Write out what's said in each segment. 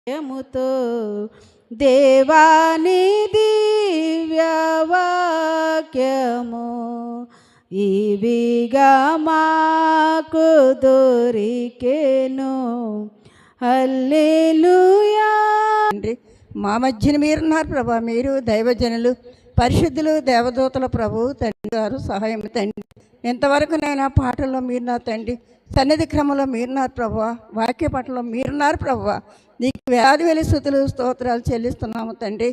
యముతో దేవాని దివ్యవాక్యము ఇవిగా మాకు దొరికెను. హల్లెలూయా. మా మధ్యన మీరున్నారు ప్రభా, మీరు దైవజనులు, పరిశుద్ధులు, దేవదూతల ప్రభు తండ్రి గారు సహాయం తండ్రి. ఇంతవరకు నేను ఆ పాటల్లో మీరున్నారు తండ్రి, సన్నిధి క్రమంలో మీరున్నారు ప్రభు, వాక్య పట్టణంలో మీరున్నారు ప్రభు. నీకు వ్యాధి వెలి స్తుతులు స్తోత్రాలు చెల్లిస్తున్నాము తండ్రి.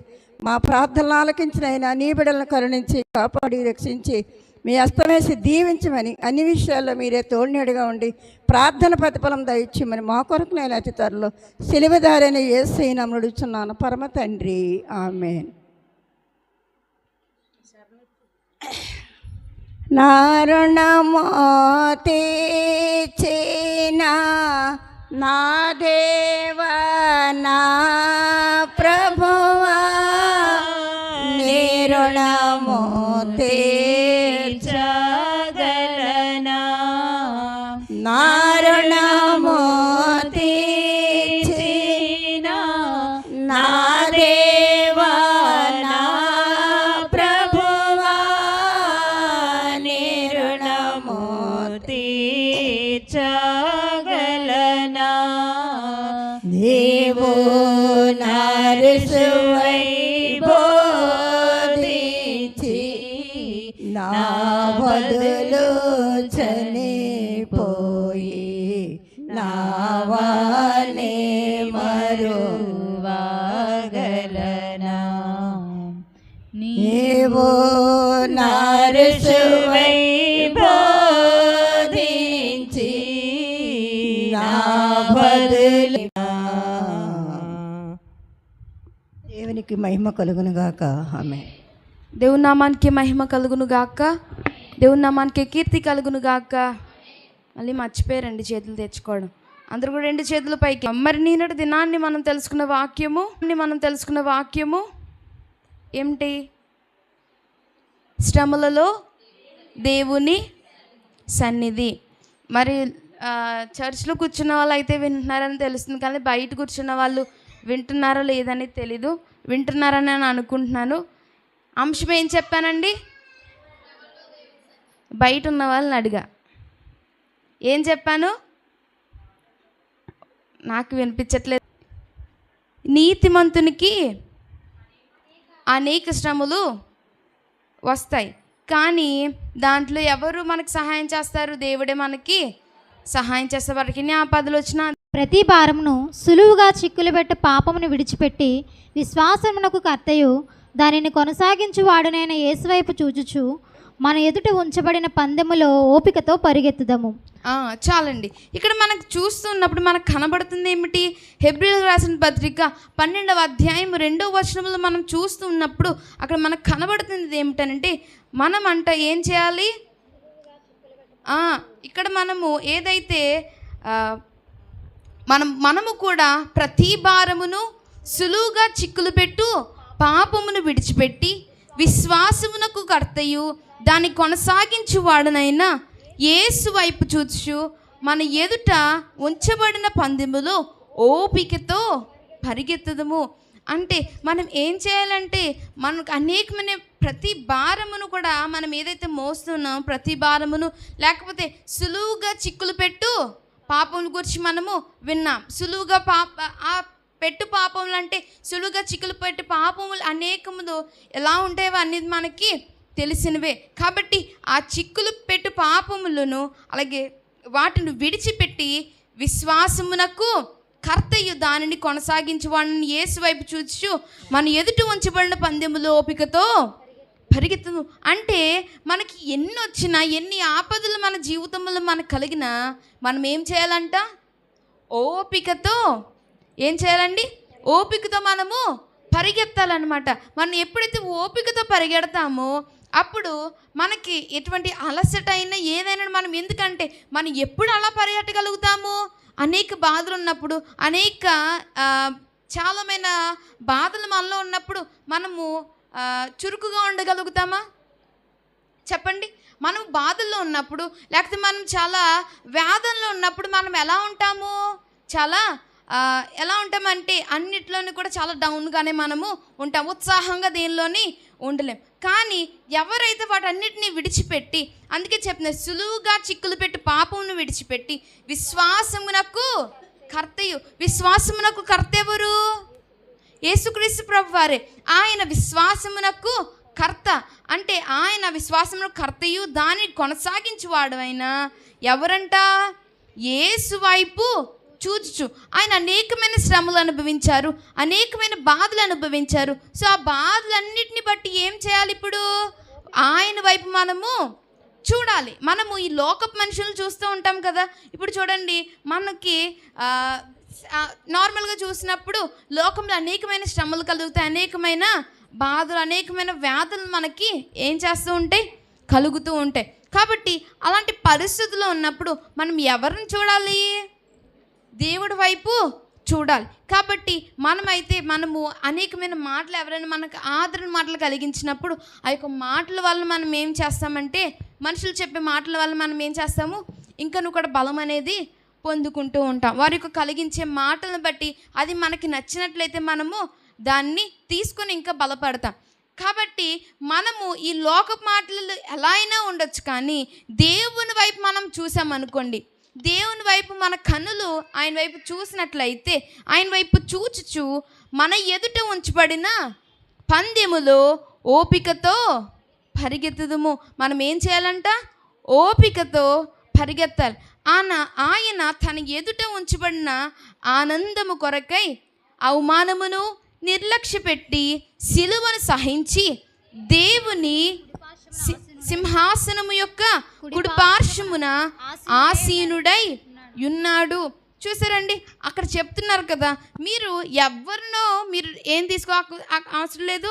మా ప్రార్థనలు ఆలకించిన అయినా నీ బిడ్డలను కరుణించి కాపాడి రక్షించి మీ హస్తమేసి దీవించమని, అన్ని విషయాల్లో మీరే తోడునీడుగా ఉండి ప్రార్థన ప్రతిఫలం దయచేయమని మా కొరకు నేను అతి త్వరలో సిలువదారైన యేసయ్య నామమున అడుగుచున్నాను పరమ తండ్రి, ఆమేన్. నా రుణము తీర్చిన నా దేవా నా ప్రభువా, నీ రుణము తీర్చగలనా, నా రుణము తీర్చిన నా దేవా నా ప్రభువా, నీ రుణము తీర్చగలనా. నీవు నరసువై బోధించి నా బదులు చనిపోయి నావానే మరువగలనా. నీవు నరసువై బోధించి నా బదులు. దేవునికి మహిమ కలుగును గాక, ఆమేన్. దేవుని నామానికి మహిమ కలుగును గాక, దేవుని నామానికి కీర్తి కలుగును గాక. మళ్ళీ మర్చిపోయారండి చేతులు తెచ్చుకోవడం. అందరూ కూడా 2 చేతుల పైకి. మరి నిన్నటి దినాన్ని మనం తెలుసుకున్న వాక్యము ఏమిటి? శ్రమలలో దేవుని సన్నిధి. మరి చర్చ్లో కూర్చున్న వాళ్ళు అయితే వింటున్నారని తెలుస్తుంది, కానీ బయట కూర్చున్న వాళ్ళు వింటున్నారో లేదని తెలీదు. వింటున్నారని నేను అనుకుంటున్నాను. అంశం ఏం చెప్పానండి? బయట ఉన్న వాళ్ళని అడిగా. ఏం చెప్పాను? నాకు వినిపించట్లేదు. నీతిమంతునికి అనేక శ్రమలు వస్తాయి, కానీ దాంట్లో ఎవరు మనకు సహాయం చేస్తారు? దేవుడే మనకి సహాయం చేస్తే. వారికి ఆపదలు వచ్చిన ప్రతి భారమును సులువుగా చిక్కులుబెట్ట పాపమును విడిచిపెట్టి విశ్వాసమునకు కర్తయు దానిని కొనసాగించువాడునైన యేసువైపు చూచుచు మన ఎదుట ఉంచబడిన పందెములో ఓపికతో పరిగెత్తుదము. చాలండి. ఇక్కడ మనకు చూస్తున్నప్పుడు మనకు కనబడుతుంది ఏమిటి? హెబ్రీయులకు రాసిన పత్రిక 12వ అధ్యాయం 2వ వచనంలో మనం చూస్తూ ఉన్నప్పుడు అక్కడ మనకు కనబడుతుంది ఏమిటనంటే, మనం ఏం చేయాలి? ఇక్కడ మనము ఏదైతే మనము కూడా ప్రతి భారమును సులువుగా చిక్కులు పెట్టు పాపమును విడిచిపెట్టి విశ్వాసమునకు కర్తయు దాన్ని కొనసాగించువాడనైనా యేసు వైపు చూచు మన ఎదుట ఉంచబడిన పందెములో ఓపికతో పరిగెత్తుదము. అంటే మనం ఏం చేయాలంటే, మనకు అనేకమైన ప్రతి భారమును కూడా మనం ఏదైతే మోస్తున్నాం, ప్రతి భారమును, లేకపోతే సులువుగా చిక్కులు పెట్టు పాపముల గురించి మనము విన్నాం. సులువుగా పెట్టు పాపములు అంటే సులువుగా చిక్కులు పెట్టు పాపములు అనేకములు ఎలా ఉంటాయో అనేది మనకి తెలిసినవే. కాబట్టి ఆ చిక్కులు పెట్టు పాపములను అలాగే వాటిని విడిచిపెట్టి విశ్వాసమునకు కర్తయు దానిని కొనసాగించు వాడిని యేసు వైపు చూచు మన ఎదుట ఉంచబడిన పందెములో ఓపికతో పరిగెత్తు. అంటే మనకి ఎన్ని వచ్చినా, ఎన్ని ఆపదలు మన జీవితంలో మనకు కలిగినా మనం ఏం చేయాలంట? ఓపికతో ఏం చేయాలండి? ఓపికతో మనము పరిగెత్తాలన్నమాట. మనం ఎప్పుడైతే ఓపికతో పరిగెడతామో అప్పుడు మనకి ఎటువంటి అలసట అయినా ఏదైనా మనం, ఎందుకంటే మనం ఎప్పుడు అలా పరిగెట్టగలుగుతాము? అనేక బాధలు ఉన్నప్పుడు, అనేక చాలామైన బాధలు మనలో ఉన్నప్పుడు మనము చురుకుగా ఉండగలుగుతామా? చెప్పండి. మనం బాధల్లో ఉన్నప్పుడు, లేకపోతే మనం చాలా వేదనలో ఉన్నప్పుడు మనం ఎలా ఉంటాము? చాలా ఎలా ఉంటామంటే అన్నిట్లోని కూడా చాలా డౌన్గానే మనము ఉంటాం, ఉత్సాహంగా దేనిలోని ఉండలేం. కానీ ఎవరైతే వాటన్నిటిని విడిచిపెట్టి, అందుకే చెప్తున్నారు, సులువుగా చిక్కులు పెట్టి పాపమును విడిచిపెట్టి విశ్వాసమునకు కర్తయు. విశ్వాసమునకు కర్త ఎవరు? యేసుక్రీస్తు ప్రభువారే. ఆయన విశ్వాసమునకు కర్త అంటే ఆయన విశ్వాసమునకు కర్తయు దాన్ని కొనసాగించువాడు. ఆయన ఎవరంట? యేసు వైపు చూచుచు. ఆయన అనేకమైన శ్రమలు అనుభవించారు, అనేకమైన బాధలు అనుభవించారు. సో ఆ బాధలన్నిటిని బట్టి ఏం చేయాలి? ఇప్పుడు ఆయన వైపు మనము చూడాలి. మనము ఈ లోకపు మనుషులను చూస్తూ ఉంటాం కదా. ఇప్పుడు చూడండి, మనకి నార్మల్గా చూసినప్పుడు లోకంలో అనేకమైన శ్రమలు కలుగుతాయి, అనేకమైన బాధలు, అనేకమైన వ్యాధులు మనకి ఏం చేస్తూ ఉంటాయి? కలుగుతూ ఉంటాయి. కాబట్టి అలాంటి పరిస్థితుల్లో ఉన్నప్పుడు మనం ఎవరిని చూడాలి? దేవుడి వైపు చూడాలి. కాబట్టి మనము అనేకమైన మాటలు, ఎవరైనా మనకు ఆదరణ మాటలు కలిగించినప్పుడు ఆ యొక్క మాటల వల్ల మనం ఏం చేస్తామంటే, మనుషులు చెప్పే మాటల వల్ల మనం ఏం చేస్తాము? ఇంకనూ కూడా బలం అనేది పొందుకుంటూ ఉంటాం. వారి యొక్క కలిగించే మాటలను బట్టి అది మనకి నచ్చినట్లయితే మనము దాన్ని తీసుకొని ఇంకా బలపడతాం. కాబట్టి మనము ఈ లోకపు మాటలు ఎలా అయినా ఉండొచ్చు, కానీ దేవుని వైపు మనం చూసామనుకోండి, దేవుని వైపు మన కన్నులు ఆయన వైపు చూసినట్లయితే, ఆయన వైపు చూచుచు మన ఎదుట ఉంచబడిన పందెములో ఓపికతో పరిగెత్తుదుము. మనం ఏం చేయాలంట? ఓపికతో పరిగెత్తాలి. ఆయన తన ఎదుట ఉంచబడిన ఆనందము కొరకై అవమానమును నిర్లక్ష్యపెట్టి సిలువను సహించి దేవుని సింహాసనము యొక్క కుడిపార్శ్వమున ఆసీనుడై ఉన్నాడు. చూసారండి, అక్కడ చెప్తున్నారు కదా, మీరు ఎవరినో మీరు ఏం అవసరం లేదు,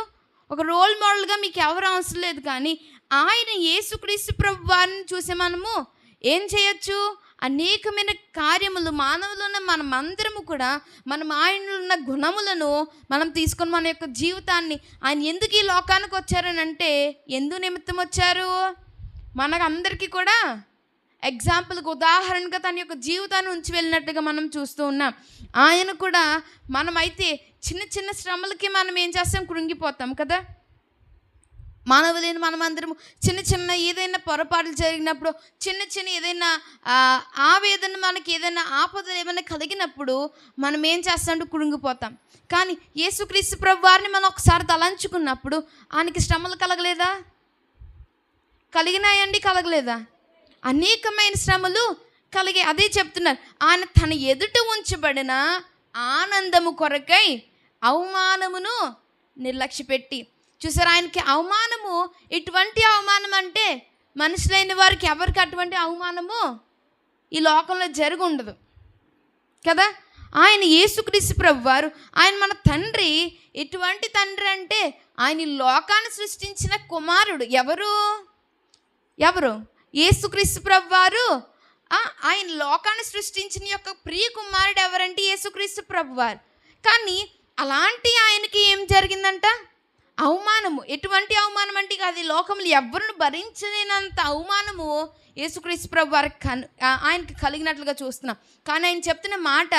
ఒక రోల్ మోడల్గా మీకు ఎవరు అవసరం లేదు. కానీ ఆయన యేసుక్రీస్తు ప్రభు వారిని చూసే మనము ఏం చేయొచ్చు? అనేకమైన కార్యములు మానవులున్న మనమందరము కూడా మనం ఆయనలో ఉన్న గుణములను మనం తీసుకొని మన యొక్క జీవితాన్ని, ఆయన ఎందుకు ఈ లోకానికి వచ్చారని అంటే, ఎందు నిమిత్తం వచ్చారు? మనకందరికీ కూడా ఎగ్జాంపుల్గా, ఉదాహరణగా తన యొక్క జీవితాన్ని ఉంచి వెళ్ళినట్టుగా మనం చూస్తూ ఉన్నాం. ఆయన కూడా మనమైతే చిన్న చిన్న శ్రమలకి మనం ఏం చేస్తాం? కృంగిపోతాం కదా. మానవులైన మనమందరము చిన్న చిన్న ఏదైనా పొరపాట్లు జరిగినప్పుడు, చిన్న చిన్న ఏదైనా ఆవేదన, మనకి ఏదైనా ఆపదలు ఏమైనా కలిగినప్పుడు మనం ఏం చేస్తామంటే కృంగిపోతాం. కానీ యేసుక్రీస్తు ప్రభు వారిని మనం ఒకసారి తలంచుకున్నప్పుడు ఆయనకి శ్రమలు కలగలేదా? కలిగినాయండి, కలగలేదా? అనేకమైన శ్రమలు కలిగే. అదే చెప్తున్నారు, ఆయన తన ఎదుట ఉంచబడిన ఆనందము కొరకై అవమానమును నిర్లక్ష్యపెట్టి. చూసారు, ఆయనకి అవమానము, ఎటువంటి అవమానం అంటే మనుషులైన వారికి ఎవరికి అటువంటి అవమానము ఈ లోకంలో జరిగి ఉండదు కదా. ఆయన యేసుక్రీస్తు ప్రభు వారు, ఆయన మన తండ్రి. ఎటువంటి తండ్రి అంటే, ఆయన లోకాన్ని సృష్టించిన కుమారుడు. ఎవరు? యేసుక్రీస్తు ప్రభు వారు. ఆయన లోకాన్ని సృష్టించిన యొక్క ప్రియ కుమారుడు ఎవరంటే యేసుక్రీస్తు ప్రభు వారు. కానీ అలాంటి ఆయనకి ఏం జరిగిందంట? అవమానము. ఎటువంటి అవమానం అంటే, అది లోకంలో ఎవరిని భరించలేనంత అవమానము యేసుక్రీస్తు ప్రభు వారికి ఆయనకి కలిగినట్లుగా చూస్తున్నాం. కానీ ఆయన చెప్తున్న మాట,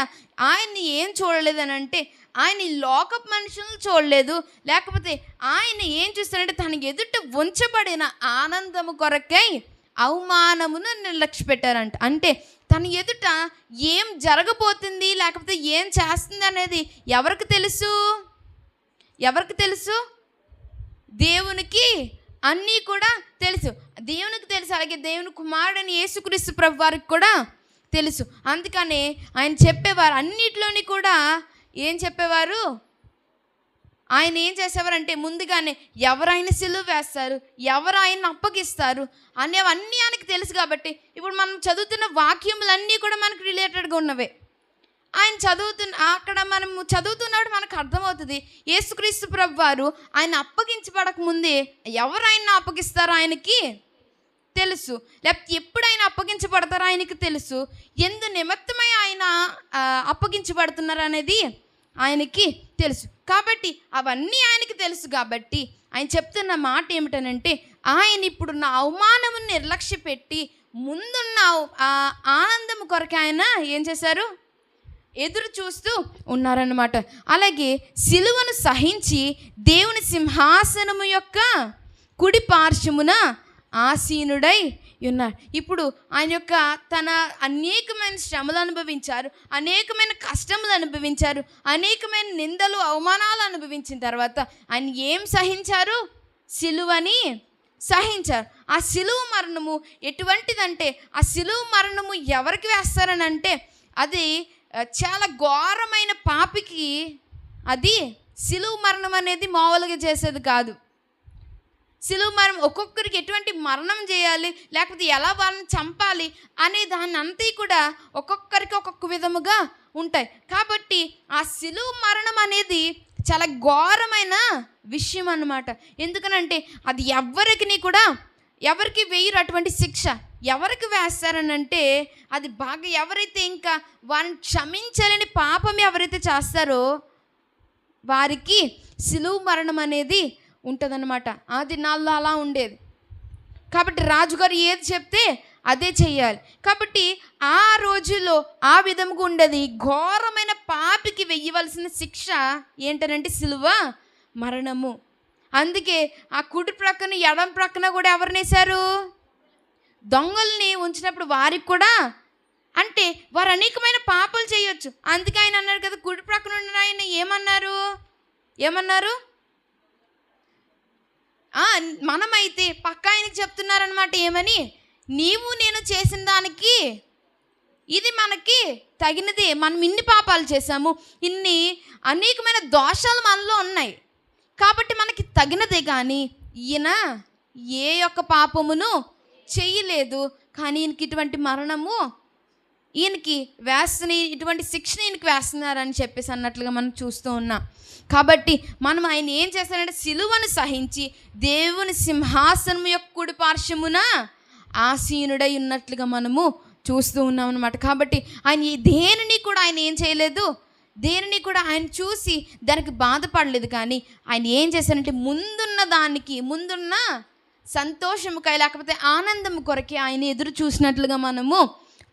ఆయన్ని ఏం చూడలేదని అంటే, ఆయన ఈ లోకపు మనుషులను చూడలేదు, లేకపోతే ఆయన ఏం చూస్తారంటే తన ఎదుట ఉంచబడిన ఆనందము కొరకై అవమానమును నిర్లక్ష్యపెట్టారంట. అంటే తన ఎదుట ఏం జరగబోతుంది, లేకపోతే ఏం చేస్తుంది అనేది ఎవరికి తెలుసు? దేవునికి అన్నీ కూడా తెలుసు. దేవునికి తెలుసు, అలాగే దేవుని కుమారుడని యేసుక్రీస్తు ప్రభు వారికి కూడా తెలుసు. అందుకనే ఆయన చెప్పేవారు, అన్నిట్లోని కూడా ఏం చెప్పేవారు? ఆయన ఏం చేసేవారంటే, ముందుగానే ఎవరైనా సిలువ వేస్తారు, ఎవరు ఆయన్ని అప్పగిస్తారు అనేవన్నీ ఆయనకు తెలుసు. కాబట్టి ఇప్పుడు మనం చదువుతున్న వాక్యములన్నీ కూడా మనకు రిలేటెడ్గా ఉన్నవే. ఆయన అక్కడ మనము చదువుతున్నప్పుడు మనకు అర్థమవుతుంది, యేసుక్రీస్తు ప్రభు వారు ఆయన అప్పగించబడక ముందే ఎవరు ఆయన అప్పగిస్తారో ఆయనకి తెలుసు, లేకపోతే ఎప్పుడు ఆయన అప్పగించబడతారో ఆయనకి తెలుసు, ఎందు నిమిత్తమై ఆయన అప్పగించబడుతున్నారు అనేది ఆయనకి తెలుసు. కాబట్టి అవన్నీ ఆయనకి తెలుసు. కాబట్టి ఆయన చెప్తున్న మాట ఏమిటనంటే, ఆయన ఇప్పుడున్న అవమానము నిర్లక్ష్య పెట్టి ముందున్న ఆనందం కొరకు ఆయన ఏం చేశారు? ఎదురు చూస్తూ ఉన్నారన్నమాట. అలాగే సిలువను సహించి దేవుని సింహాసనము యొక్క కుడి పార్శ్వమున ఆసీనుడై ఉన్నారు. ఇప్పుడు ఆయన యొక్క తన అనేకమైన శ్రమలు అనుభవించారు, అనేకమైన కష్టములు అనుభవించారు, అనేకమైన నిందలు అవమానాలు అనుభవించిన తర్వాత ఆయన ఏం సహించారు? సిలువని సహించారు. ఆ సిలువ మరణము ఎటువంటిదంటే, ఆ సిలువ మరణము ఎవరికి వేస్తారని అంటే, అది చాలా ఘోరమైన పాపికి అది సిలువ మరణం అనేది మామూలుగా చేసేది కాదు. సిలువ మరణం ఒక్కొక్కరికి ఎటువంటి మరణం చేయాలి, లేకపోతే ఎలా వాళ్ళని చంపాలి అనే దాన్ని అంతా కూడా ఒక్కొక్కరికి ఒక్కొక్క విధముగా ఉంటాయి. కాబట్టి ఆ సిలువ మరణం అనేది చాలా ఘోరమైన విషయం అన్నమాట. ఎందుకనంటే అది ఎవరికి వేయరు అటువంటి శిక్ష. ఎవరికి వేస్తారనంటే అది బాగా ఎవరైతే ఇంకా వారిని క్షమించలేని పాపం ఎవరైతే చేస్తారో వారికి సిలువ మరణం అనేది ఉంటుందన్నమాట. ఆ దినాల్లో అలా ఉండేది. కాబట్టి రాజుగారు ఏది చెప్తే అదే చెయ్యాలి. కాబట్టి ఆ రోజుల్లో ఆ విధముగా ఉండేది. ఘోరమైన పాపికి వెయ్యవలసిన శిక్ష ఏంటనంటే సిలువ మరణము. అందుకే ఆ కుడి ప్రక్కన ఎడం ప్రక్కన కూడా ఎవరిని వేశారు? దొంగల్ని ఉంచినప్పుడు వారికి కూడా, అంటే వారు అనేకమైన పాపాలు చేయొచ్చు. అందుకే ఆయన అన్నారు కదా, కుడి ప్రక్కన ఉన్న ఆయన ఏమన్నారు? మనమైతే పక్క ఆయనకి చెప్తున్నారనమాట. ఏమని? నీవు నేను చేసిన దానికి ఇది మనకి తగినదే. మనం ఇన్ని పాపాలు చేశాము, ఇన్ని అనేకమైన దోషాలు మనలో ఉన్నాయి, కాబట్టి మనకి తగినదే. కానీ ఈయన ఏ యొక్క పాపమును చెయ్యలేదు, కానీ ఈయనకి ఇటువంటి మరణము ఇటువంటి శిక్షణ ఈయనకి వేస్తున్నారని చెప్పేసి అన్నట్లుగా మనం చూస్తూ ఉన్నాం. కాబట్టి మనం ఆయన ఏం చేస్తారంటే సిలువను సహించి దేవుని సింహాసనం యొక్క కుడి పార్శ్వమున ఆసీనుడై ఉన్నట్లుగా మనము చూస్తూ ఉన్నాం అన్నమాట. కాబట్టి ఆయన దేనిని కూడా ఆయన ఏం చేయలేదు, దేనిని కూడా ఆయన చూసి దానికి బాధపడలేదు. కానీ ఆయన ఏం చేశారంటే ముందున్న సంతోషముకై లేకపోతే ఆనందము కొరకే ఆయన ఎదురు చూసినట్లుగా మనము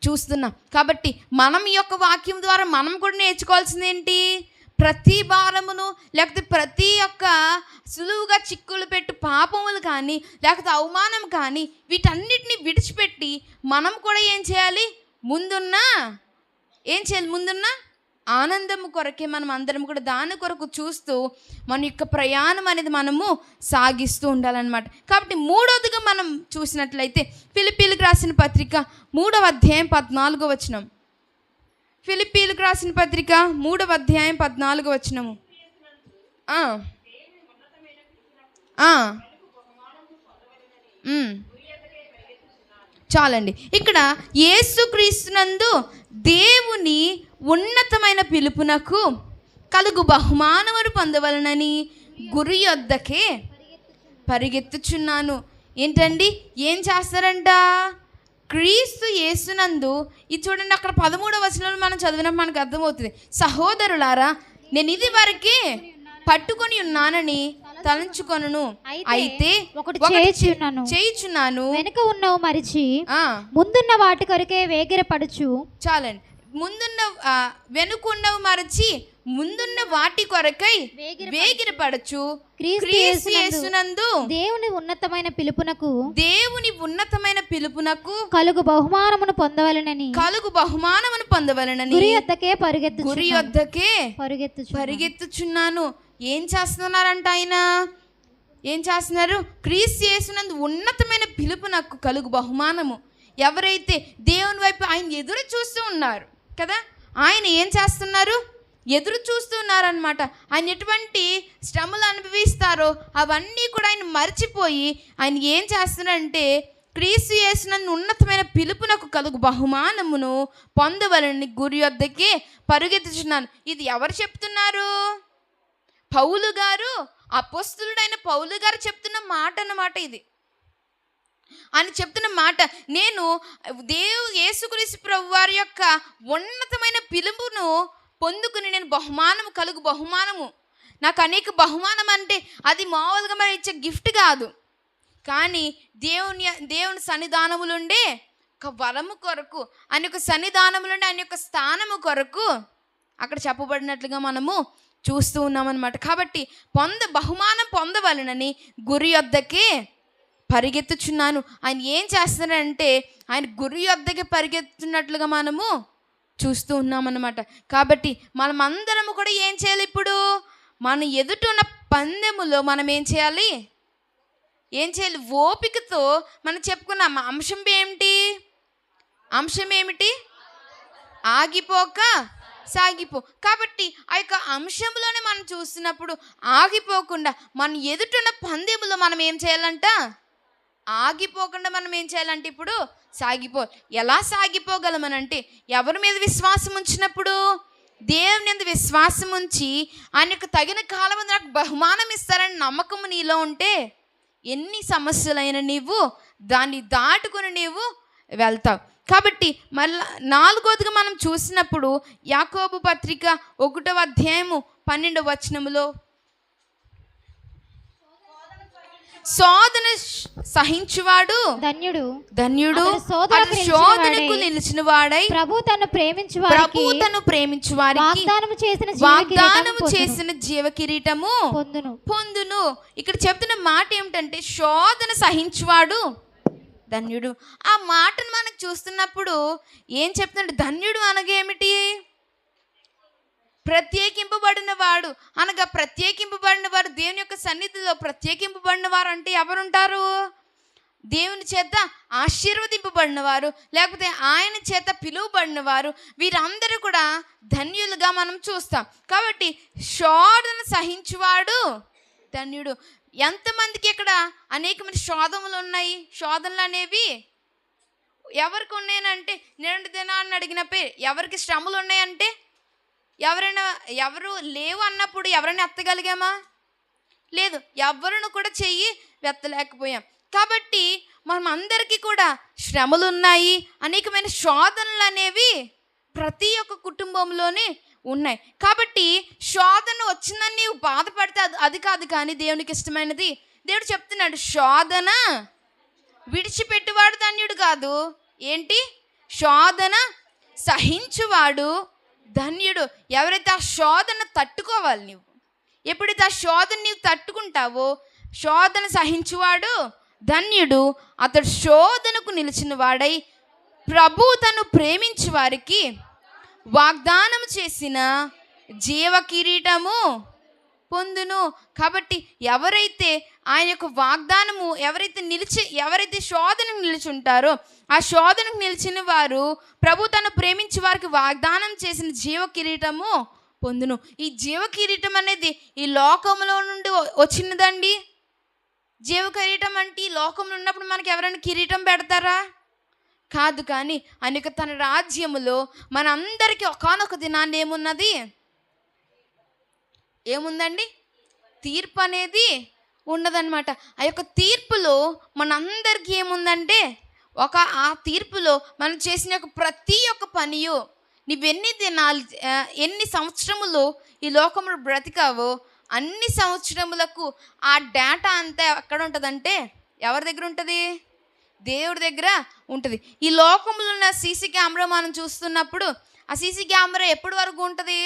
చూస్తున్నాం. కాబట్టి మనం ఈ యొక్క వాక్యం ద్వారా మనం కూడా నేర్చుకోవాల్సింది ఏంటి? ప్రతి భారమును లేకపోతే ప్రతి ఒక్క సులువుగా చిక్కులు పెట్టు పాపములు కానీ లేకపోతే అవమానం కానీ వీటన్నిటిని విడిచిపెట్టి మనం కూడా ఏం చేయాలి? ముందున్న ఆనందము కొరకే మనం అందరం కూడా దాని కొరకు చూస్తూ మన యొక్క ప్రయాణం అనేది మనము సాగిస్తూ ఉండాలన్నమాట. కాబట్టి మూడవదిగా మనం చూసినట్లయితే ఫిలిప్పీలకు రాసిన పత్రిక 3వ అధ్యాయం 14వ వచనం. ఫిలిప్పీలకు రాసిన పత్రిక 3వ అధ్యాయం 14వ వచనము. చాలండి. ఇక్కడ యేసుక్రీస్తునందు దేవుని ఉన్నతమైన పిలుపునకు కలుగు బహుమానమును పొందవలనని గురి యొద్దకే పరిగెత్తుచున్నాను. ఏంటండి? ఏం చేస్తారంట? క్రీస్తు యేసునందు. ఇది చూడండి, అక్కడ 13వ వచనంలో మనం చదివినప్పుడు మనకు అర్థమవుతుంది. సహోదరులారా, నేను ఇది వరకే పట్టుకొని ఉన్నానని తలంచుకొనును, అయితే ఒకటి చేయుచున్నాను, వెనుక ఉన్నవి మరిచి ముందున్న వాటి కొరకే వేగిరపడుచు. చాలండి. వెనుకున్నవి మరచి ముందున్న వాటి కొరకై వేగిరపడచ్చు. క్రీస్తు యేసునందు దేవుని ఉన్నతమైన పిలుపునకు కలుగు బహుమానమును పొందవలెనని గురి యొద్దకే పరిగెత్తుచున్నాను. ఏం చేస్తున్నారంట ఆయన? ఏం చేస్తున్నారు? క్రీస్తు యేసునందు ఉన్నతమైన పిలుపునకు కలుగు బహుమానము. ఎవరైతే దేవుని వైపు ఆయన ఎదురు చూస్తూ ఉన్నారు కదా, ఆయన ఏం చేస్తున్నారు? ఎదురు చూస్తున్నారనమాట. ఆయన ఎటువంటి శ్రమలు అనుభవిస్తారో అవన్నీ కూడా ఆయన మర్చిపోయి ఆయన ఏం చేస్తున్నారంటే క్రీస్తు యేసునందు ఉన్నతమైన పిలుపునకు కలుగు బహుమానమును పొందవలని గురి యొద్దకే పరుగెత్తుచున్నాను. ఇది ఎవరు చెప్తున్నారు? పౌలు గారు, అపోస్తలుడైన పౌలు గారు చెప్తున్న మాట అన్నమాట. ఇది ఆయన చెప్తున్న మాట, నేను యేసుక్రీస్తు ప్రభు వారి యొక్క ఉన్నతమైన పిలుపును పొందుకుని నేను కలుగు బహుమానము, నాకు అనేక బహుమానం అంటే అది మామూలుగా మరి ఇచ్చే గిఫ్ట్ కాదు, కానీ దేవుని సన్నిధానములుండే ఒక వరము కొరకు, ఆయన యొక్క సన్నిధానములుండే ఆయన యొక్క స్థానము కొరకు అక్కడ చెప్పబడినట్లుగా మనము చూస్తూ ఉన్నామన్నమాట. కాబట్టి బహుమానం పొందవలనని గురి యొద్దకే పరిగెత్తుచున్నాను. ఆయన ఏం చేస్తున్నారంటే ఆయన గురి యొద్దకే పరిగెత్తున్నట్లుగా మనము చూస్తూ ఉన్నామన్నమాట. కాబట్టి మనమందరము కూడా ఏం చేయాలి? ఇప్పుడు మన ఎదుట ఉన్న పందెములో మనం ఏం చేయాలి? ఓపికతో మనం చెప్పుకున్నాం. అంశం ఏమిటి? ఆగిపోక సాగిపో. కాబట్టి ఆ యొక్క అంశంలోనే మనం చూస్తున్నప్పుడు ఆగిపోకుండా మన ఎదుటున్న పందెములో మనం ఏం చేయాలంట? ఆగిపోకుండా మనం ఏం చేయాలంటే ఇప్పుడు ఎలా సాగిపోగలమనంటే ఎవరి మీద విశ్వాసం ఉంచినప్పుడు? దేవుని మీద విశ్వాసం ఉంచి ఆయన యొక్క తగిన కాలం నాకు బహుమానం ఇస్తారని నమ్మకం నీలో ఉంటే ఎన్ని సమస్యలైనా నీవు దాన్ని దాటుకుని నీవు వెళ్తావు. కాబట్టి మళ్ళా 4వదిగా మనం చూసినప్పుడు యాకోబు పత్రిక 1వ అధ్యాయము 12వ వచనములో శోధన సహించువాడు ధన్యుడు శోధనకు నిలిచిన వాడై ప్రభు తను ప్రేమించు వారికి వాగ్దానము చేసిన జీవ కిరీటము పొందును. ఇక్కడ చెప్తున్న మాట ఏమిటంటే శోధన సహించువాడు ధన్యుడు. ఆ మాటను మనకు చూస్తున్నప్పుడు ఏం చెప్తున్నాడు? ధన్యుడు అనగా ఏమిటి? ప్రత్యేకింపబడిన వాడు అనగా ప్రత్యేకింపబడిన వారు దేవుని యొక్క సన్నిధిలో ప్రత్యేకింపబడిన వారు అంటే ఎవరుంటారు? దేవుని చేత ఆశీర్వదింపబడిన వారు, లేకపోతే ఆయన చేత పిలువబడిన వారు, వీరందరూ కూడా ధన్యులుగా మనం చూస్తాం. కాబట్టి శోధన సహించువాడు ధన్యుడు. ఎంతమందికి ఇక్కడ అనేకమైన శోధనలు ఉన్నాయి? శోధనలు అనేవి ఎవరికి ఉన్నాయనంటే నిండు దినాన్ని అడిగినప్పుడు ఎవరికి శ్రమలు ఉన్నాయంటే ఎవరు లేవు అన్నప్పుడు ఎవరైనా ఎత్తగలిగామా? లేదు. ఎవరిని కూడా చెయ్యి వెత్తలేకపోయాం. కాబట్టి మనం అందరికీ కూడా శ్రమలు ఉన్నాయి, అనేకమైన శోధనలు అనేవి ప్రతి ఒక్క కుటుంబంలోనే ఉన్నాయి. కాబట్టి శోధన వచ్చిందని నీవు బాధపడితే అది కాదు. కానీ దేవునికి ఇష్టమైనది దేవుడు చెప్తున్నాడు, శోధన విడిచిపెట్టువాడు ధన్యుడు కాదు. ఏంటి? శోధన సహించువాడు ధన్యుడు. ఎవరైతే ఆ శోధన తట్టుకోవాలి, నువ్వు ఎప్పుడైతే ఆ శోధన నీవు తట్టుకుంటావో, శోధన సహించువాడు ధన్యుడు. అతడు శోధనకు నిలిచిన వాడై ప్రభు తను ప్రేమించు వారికి వాగ్దానం చేసిన జీవ కిరీటము పొందును. కాబట్టి ఎవరైతే ఆయన యొక్క వాగ్దానము ఎవరైతే శోధనకు నిలిచి ఉంటారో, ఆ శోధనకు నిలిచిన వారు ప్రభు తను ప్రేమించి వారికి వాగ్దానం చేసిన జీవ కిరీటము పొందును. ఈ జీవ కిరీటం అనేది ఈ లోకంలో నుండి వచ్చినదండి. జీవ కిరీటం అంటే ఈ లోకంలో ఉన్నప్పుడు మనకి ఎవరైనా కిరీటం పెడతారా? కాదు. కానీ అనేక తన రాజ్యములో మనందరికీ ఒకానొక దినాన్ని ఏముందండి? తీర్పు అనేది ఉన్నదన్నమాట. ఆ యొక్క తీర్పులో మనందరికీ ఏముందంటే ఆ తీర్పులో మనం చేసిన ప్రతి ఒక్క పనియు నువ్వెన్ని దినాలు ఎన్ని సంవత్సరములు ఈ లోకంలో బ్రతికావో అన్ని సంవత్సరములకు ఆ డేటా అంతా ఎక్కడ ఉంటుందంటే ఎవరి దగ్గర ఉంటుంది? దేవుడి దగ్గర ఉంటుంది. ఈ లోకంలో ఉన్న సీసీ కెమెరా మనం చూస్తున్నప్పుడు ఆ సీసీ కెమెరా ఎప్పటి వరకు ఉంటుంది?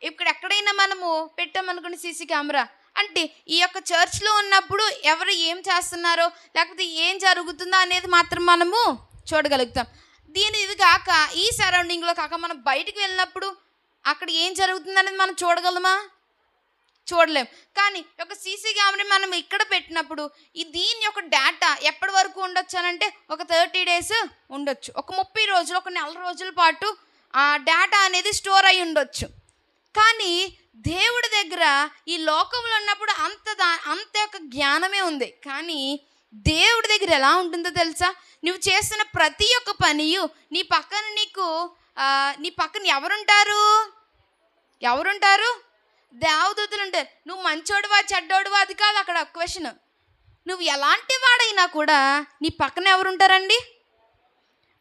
ఇక్కడ ఎక్కడైనా మనము పెట్టామనుకున్న సీసీ కెమెరా అంటే ఈ యొక్క చర్చ్లో ఉన్నప్పుడు ఎవరు ఏం చేస్తున్నారో లేకపోతే ఏం జరుగుతుందో అనేది మాత్రం మనము చూడగలుగుతాం. ఇది కాక ఈ సరౌండింగ్లో కాక మనం బయటికి వెళ్ళినప్పుడు అక్కడ ఏం జరుగుతుంది అనేది మనం చూడగలమా? చూడలేం. కానీ ఒక సీసీ కెమెరా మనం ఇక్కడ పెట్టినప్పుడు దీని యొక్క డేటా ఎప్పటి వరకు ఉండొచ్చు అనంటే ఒక 30 days ఉండొచ్చు, ఒక 30 రోజులు, ఒక 4 రోజుల పాటు ఆ డేటా అనేది స్టోర్ అయి ఉండొచ్చు. కానీ దేవుడి దగ్గర ఈ లోకంలో ఉన్నప్పుడు అంత యొక్క జ్ఞానమే ఉంది. కానీ దేవుడి దగ్గర ఎలా ఉంటుందో తెలుసా? నువ్వు చేస్తున్న ప్రతి ఒక్క పనియు నీ పక్కన ఎవరుంటారు? దేవదూతలు ఉంటారు. నువ్వు మంచోడువా చెడ్డోడువా అది కాదు అక్కడ క్వశ్చన్. నువ్వు ఎలాంటి వాడైనా కూడా నీ పక్కన ఎవరుంటారండి?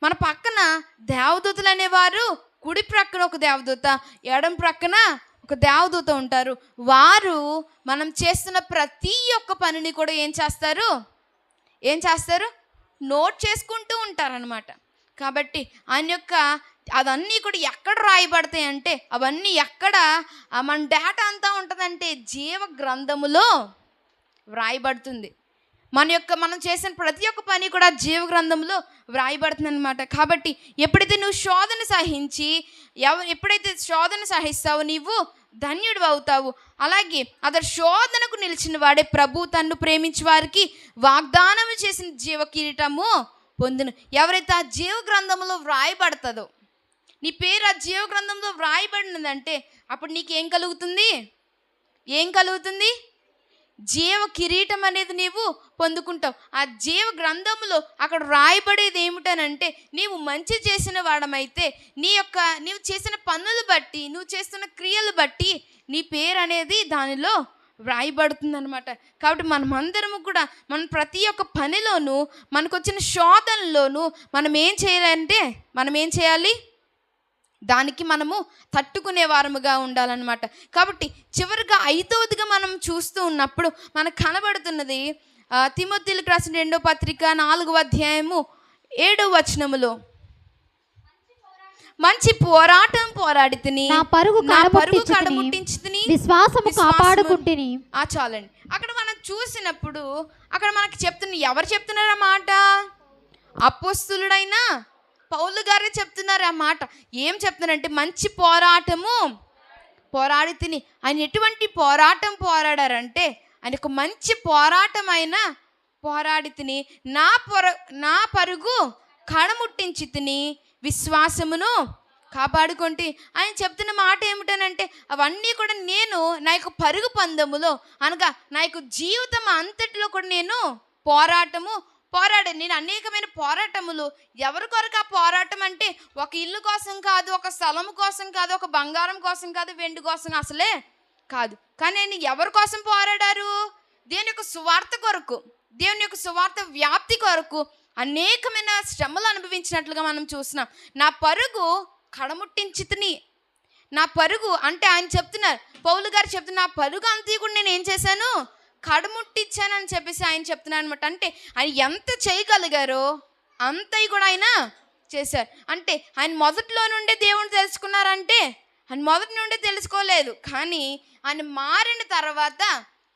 మన పక్కన దేవదూతలు అనేవారు కుడి ప్రక్కన ఒక దేవదూత, ఎడం ప్రక్కన ఒక దేవదూత ఉంటారు. వారు మనం చేస్తున్న ప్రతి ఒక్క పనిని కూడా ఏం చేస్తారు? నోట్ చేసుకుంటూ ఉంటారనమాట. కాబట్టి ఆయన యొక్క అవన్నీ కూడా ఎక్కడ రాయబడతాయి అంటే, అవన్నీ ఎక్కడ మన డేటా అంతా ఉంటుందంటే జీవ గ్రంథములో వ్రాయబడుతుంది. మనం చేసిన ప్రతి ఒక్క పని కూడా జీవ గ్రంథంలో వ్రాయబడుతుంది అనమాట. కాబట్టి ఎప్పుడైతే నువ్వు శోధన సహించి ఎప్పుడైతే శోధన సహిస్తావో నీవు ధన్యుడు అవుతావు. అలాగే అతడు శోధనకు నిలిచిన వాడే ప్రభు తన్ను ప్రేమించి వారికి వాగ్దానం చేసిన జీవ కిరీటము పొందును. ఎవరైతే ఆ జీవ గ్రంథంలో వ్రాయబడుతుందో, నీ పేరు ఆ జీవ గ్రంథంలో వ్రాయబడినదంటే అప్పుడు నీకేం కలుగుతుంది? ఏం కలుగుతుంది? జీవ కిరీటం అనేది నీవు పొందుకుంటావు. ఆ జీవ గ్రంథంలో అక్కడ రాయబడేది ఏమిటనంటే, నీవు మంచి చేసిన వాడమైతే నీవు చేసిన పనులు బట్టి, నువ్వు చేస్తున్న క్రియలు బట్టి నీ పేరు అనేది దానిలో వ్రాయబడుతుంది అనమాట. కాబట్టి మనమందరము కూడా మన ప్రతి ఒక్క పనిలోనూ, మనకు వచ్చిన శోధనలోనూ మనం ఏం చేయాలి? దానికి మనము తట్టుకునే వారముగా ఉండాలన్నమాట. కాబట్టి చివరిగా 5వదిగా మనం చూస్తూ ఉన్నప్పుడు మనకు కనబడుతున్నది తిమోథీయులకు రాసిన 2వ పత్రిక 4వ అధ్యాయము 7వ వచనములో, మంచి పోరాటం పోరాడితిని, నా పరుగు కడముట్టించితిని, విశ్వాసము కాపాడుకుంటిని. చాలండి. అక్కడ మనం చూసినప్పుడు అక్కడ మనకి ఎవరు చెప్తున్నారు ఆ మాట? అపోస్తలుడైన పౌలు గారే చెప్తున్నారు ఆ మాట. ఏం చెప్తున్నారంటే, మంచి పోరాటము పోరాడి తిని. ఆయన ఎటువంటి పోరాటం పోరాడారంటే, ఆయన ఒక మంచి పోరాటమైన పోరాడి తిని, నా పరుగు కడముట్టించి తిని, విశ్వాసమును కాపాడుకుంటే. ఆయన చెప్తున్న మాట ఏమిటనంటే, అవన్నీ కూడా నేను నా యొక్క పరుగు పందెములో అనగా నా యొక్క జీవితం అంతటిలో కూడా నేను పోరాడాను. నేను అనేకమైన పోరాటములు. ఎవరి కొరకు ఆ పోరాటం అంటే, ఒక ఇల్లు కోసం కాదు, ఒక స్థలం కోసం కాదు, ఒక బంగారం కోసం కాదు, వెండి కోసం అసలే కాదు. కానీ ఆయన ఎవరి కోసం పోరాడారు? దేవుని యొక్క సువార్త కొరకు, దేవుని యొక్క సువార్త వ్యాప్తి కొరకు అనేకమైన శ్రమలు అనుభవించినట్లుగా మనం చూస్తున్నాం. నా పరుగు కడముట్టించితిని. నా పరుగు అంటే ఆయన చెప్తున్నారు, పౌలు గారు చెప్తున్నారు, నా పరుగు అంతా కూడా నేను ఏం చేశాను? కడముట్టించానని చెప్పేసి ఆయన చెప్తున్నాను అనమాట. అంటే ఆయన ఎంత చేయగలిగారో అంతవి కూడా ఆయన చేశారు. అంటే ఆయన మొదట్లో నుండే దేవుని తెలుసుకున్నారంటే, ఆయన మొదటి నుండే తెలుసుకోలేదు. కానీ ఆయన మారిన తర్వాత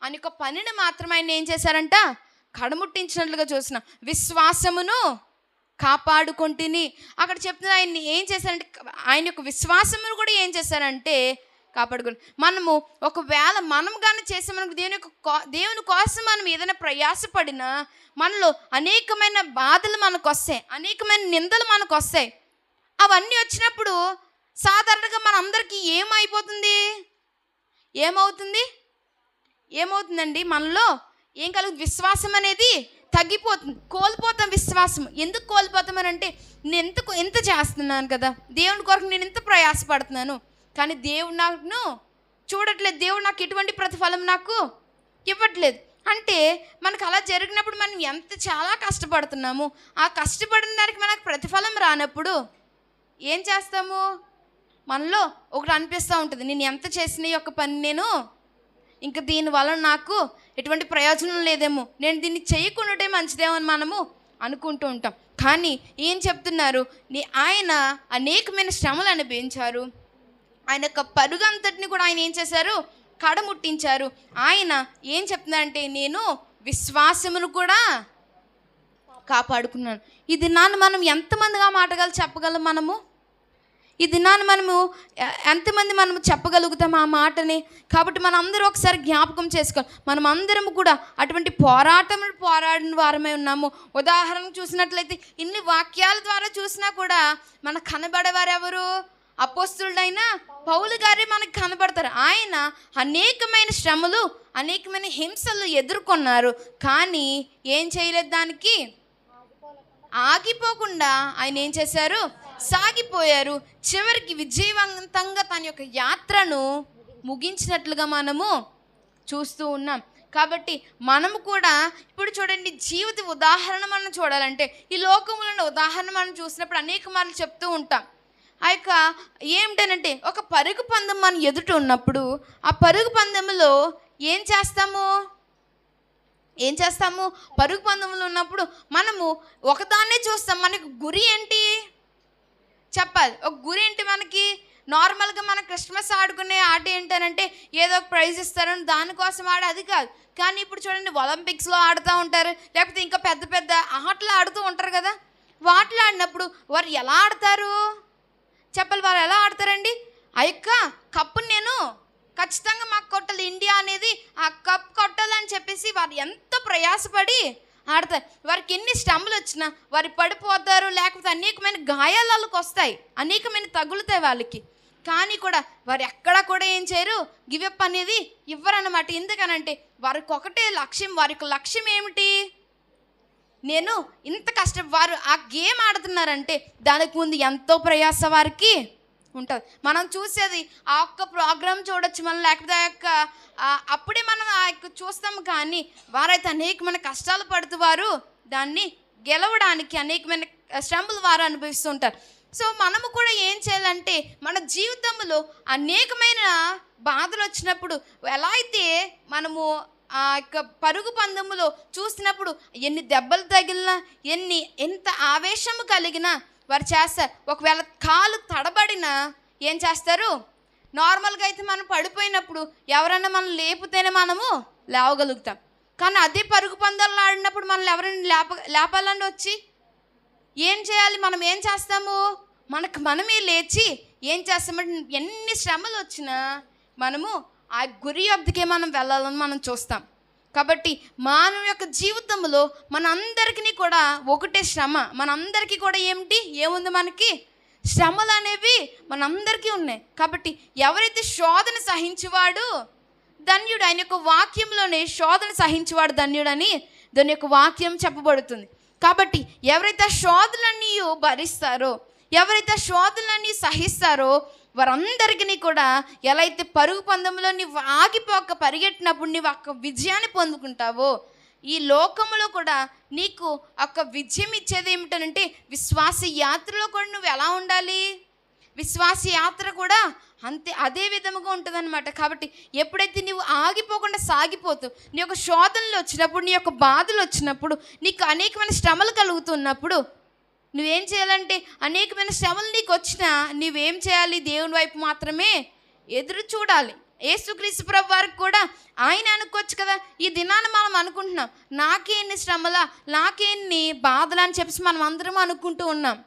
ఆయన యొక్క పనిని మాత్రం ఆయన ఏం చేశారంట? కడముట్టించినట్లుగా చూసిన విశ్వాసమును కాపాడుకుంటుని. అక్కడ చెప్తున్నారు ఆయన ఏం చేశారంటే, ఆయన యొక్క విశ్వాసమును కూడా ఏం చేశారంటే కాపాడుకుని. మనము ఒకవేళ మనం కానీ చేసే మనకు దేవుని కోసం మనం ఏదైనా ప్రయాసపడినా మనలో అనేకమైన బాధలు మనకు వస్తాయి, అనేకమైన నిందలు మనకు వస్తాయి. అవన్నీ వచ్చినప్పుడు సాధారణంగా మనందరికీ ఏమవుతుందండి? మనలో ఏం కలుగుతుంది? విశ్వాసం అనేది తగ్గిపోతుంది, కోల్పోతాం విశ్వాసం. ఎందుకు కోల్పోతామని అంటే, నేను ఎంత చేస్తున్నాను కదా, దేవుని కొరకు నేను ఎంత ప్రయాసపడుతున్నాను, కానీ దేవుడు నాకు చూడట్లేదు, దేవుడు నాకు ఎటువంటి ప్రతిఫలం నాకు ఇవ్వట్లేదు. అంటే మనకు అలా జరిగినప్పుడు మనం చాలా కష్టపడుతున్నాము, ఆ కష్టపడిన దానికి మనకు ప్రతిఫలం రానప్పుడు ఏం చేస్తాము? మనలో ఒకటి అనిపిస్తూ ఉంటుంది, నేను ఎంత చేసిన యొక్క పని నేను ఇంకా దీనివల్ల నాకు ఎటువంటి ప్రయోజనం లేదేమో, నేను దీన్ని చేయకుండాటే మంచిదేమో అని మనము అనుకుంటూ ఉంటాం. కానీ ఏం చెప్తున్నారు? ఆయన అనేకమైన శ్రమలు అనుభవించారు. ఆయన యొక్క పరుగంతటిని కూడా ఆయన ఏం చేశారు? కడముట్టించారు. ఆయన ఏం చెప్తున్నారంటే, నేను విశ్వాసమును కూడా కాపాడుకున్నాను. ఈ దినాన్ని మనం ఎంతమందిగా మాటలు చెప్పగలం? ఈ దినాన్ని ఎంతమంది చెప్పగలుగుతాం ఆ మాటని? కాబట్టి మనం అందరూ ఒకసారి జ్ఞాపకం చేసుకోవాలి. మనం అందరం కూడా అటువంటి పోరాడిన వారమే ఉన్నాము. ఉదాహరణకు చూసినట్లయితే ఇన్ని వాక్యాల ద్వారా చూసినా కూడా మనకు కనబడేవారు ఎవరు? అపోస్తలుడైన పౌలు గారే మనకు కనబడతారు. ఆయన అనేకమైన శ్రమలు, అనేకమైన హింసలు ఎదుర్కొన్నారు. కానీ ఏం చేయలేదు, దానికి ఆగిపోకుండా ఆయన ఏం చేశారు? సాగిపోయారు. చివరికి విజయవంతంగా తన యొక్క యాత్రను ముగించినట్లుగా మనము చూస్తూ ఉన్నాం. కాబట్టి మనము కూడా ఇప్పుడు చూడండి, జీవిత ఉదాహరణ మనం చూడాలంటే ఈ లోకంలో ఉదాహరణ మనం చూసినప్పుడు అనేక మార్లు చెప్తూ ఉంటాం. ఆ యొక్క ఏమిటనంటే, ఒక పరుగు పందెం మనం ఎదుట ఉన్నప్పుడు ఆ పరుగు పందెంలో ఏం చేస్తాము? పరుగు పందెంలో ఉన్నప్పుడు మనము ఒకదాన్నే చూస్తాం. మనకు గురి ఏంటి? చెప్పాలి. ఒక గురి ఏంటి మనకి? నార్మల్గా మన క్రిస్మస్ ఆడుకునే ఆట ఏంటనంటే ఏదో ఒక ప్రైజ్ ఇస్తారని దానికోసం అది కాదు. కానీ ఇప్పుడు చూడండి, ఒలింపిక్స్లో ఆడుతూ ఉంటారు, లేకపోతే ఇంకా పెద్ద పెద్ద ఆటలు ఆడుతూ ఉంటారు కదా. వాటిలో ఆడినప్పుడు వారు ఎలా ఆడతారు చెప్పాలి? వారు ఎలా ఆడతారండి? ఆ యొక్క కప్పుని నేను ఖచ్చితంగా మాకు కొట్టాలి, ఇండియా అనేది ఆ కప్ కొట్టాలని చెప్పేసి వారు ఎంతో ప్రయాసపడి ఆడతారు. వారికి ఎన్ని శ్రమలు వచ్చినా వారు పడిపోతారు, లేకపోతే అనేకమైన గాయాలకు వస్తాయి, అనేకమైన తగులుతాయి వాళ్ళకి. కానీ కూడా వారు ఎక్కడా కూడా ఏం చేయరు, గివప్ అనేది ఇవ్వరన్నమాట. ఎందుకనంటే వారికి ఒకటే లక్ష్యం. వారికి లక్ష్యం ఏమిటి? నేను ఇంత కష్టం. వారు ఆ గేమ్ ఆడుతున్నారంటే దానికి ముందు ఎంతో ప్రయాస వారికి ఉంటుంది. మనం చూసేది ఆ ఒక్క ప్రోగ్రామ్ చూడొచ్చు మనం, లేకపోతే ఆ యొక్క అప్పుడే మనం ఆ యొక్క చూస్తాము. కానీ వారైతే అనేకమైన కష్టాలు పడుతూ వారు దాన్ని గెలవడానికి అనేకమైన శ్రమలు వారు అనుభవిస్తూ ఉంటారు. సో మనము కూడా ఏం చేయాలంటే మన జీవితంలో అనేకమైన బాధలు వచ్చినప్పుడు ఎలా అయితే మనము ఆ యొక్క పరుగు పందెములో చూసినప్పుడు ఎన్ని దెబ్బలు తగిలినా, ఎంత ఆవేశము కలిగినా వారు చేస్తారు. ఒకవేళ కాలు తడబడినా ఏం చేస్తారు? నార్మల్గా అయితే మనం పడిపోయినప్పుడు ఎవరైనా మనం లేపితేనే మనము లేవగలుగుతాం. కానీ అదే పరుగు పందాలు ఆడినప్పుడు మనం ఎవరైనా లేపాలండి వచ్చి ఏం చేయాలి? మనం ఏం చేస్తాము? మనమే లేచి ఏం చేస్తామంటే ఎన్ని శ్రమలు వచ్చినా మనము ఆ గురి యొద్దకే మనం వెళ్ళాలని మనం చూస్తాం. కాబట్టి మానవ యొక్క జీవితంలో మనందరికీ కూడా ఒకటే శ్రమ. మనందరికీ కూడా ఏముంది? మనకి శ్రమలు అనేవి మనందరికీ ఉన్నాయి. కాబట్టి ఎవరైతే శోధన సహించేవాడు ధన్యుడు. ఆయన యొక్క వాక్యంలోనే శోధన సహించేవాడు ధన్యుడని దాని యొక్క వాక్యం చెప్పబడుతుంది. కాబట్టి ఎవరైతే శోధనలన్నీ భరిస్తారో, ఎవరైతే శోధనలన్నీ సహిస్తారో వారందరికీ కూడా ఎలా అయితే పరుగు పందెంలో నీవు ఆగిపోక పరిగెట్టినప్పుడు నీవు ఒక్క విజయాన్ని పొందుకుంటావో, ఈ లోకంలో కూడా నీకు ఒక్క విజయం ఇచ్చేది ఏమిటనంటే విశ్వాస యాత్రలో కూడా నువ్వు ఎలా ఉండాలి? విశ్వాస యాత్ర కూడా అదే విధముగా ఉంటుందన్నమాట. కాబట్టి ఎప్పుడైతే నువ్వు ఆగిపోకుండా సాగిపోతూ నీ యొక్క శోధనలు వచ్చినప్పుడు, నీ యొక్క బాధలు వచ్చినప్పుడు, నీకు అనేకమైన శ్రమలు కలుగుతున్నప్పుడు నువ్వేం చేయాలంటే అనేకమైన శ్రమలు నీకు వచ్చినా నువ్వేం చేయాలి? దేవుని వైపు మాత్రమే ఎదురు చూడాలి. యేసుక్రీస్తు ప్రభు వారికి కూడా ఆయన అనుకోవచ్చు కదా. ఈ దినాన్ని మనం అనుకుంటున్నాం, నాకే ఎన్ని శ్రమలా, నాకే ఎన్ని బాధలు అని చెప్పేసి మనం అందరం అనుకుంటూ ఉన్నాం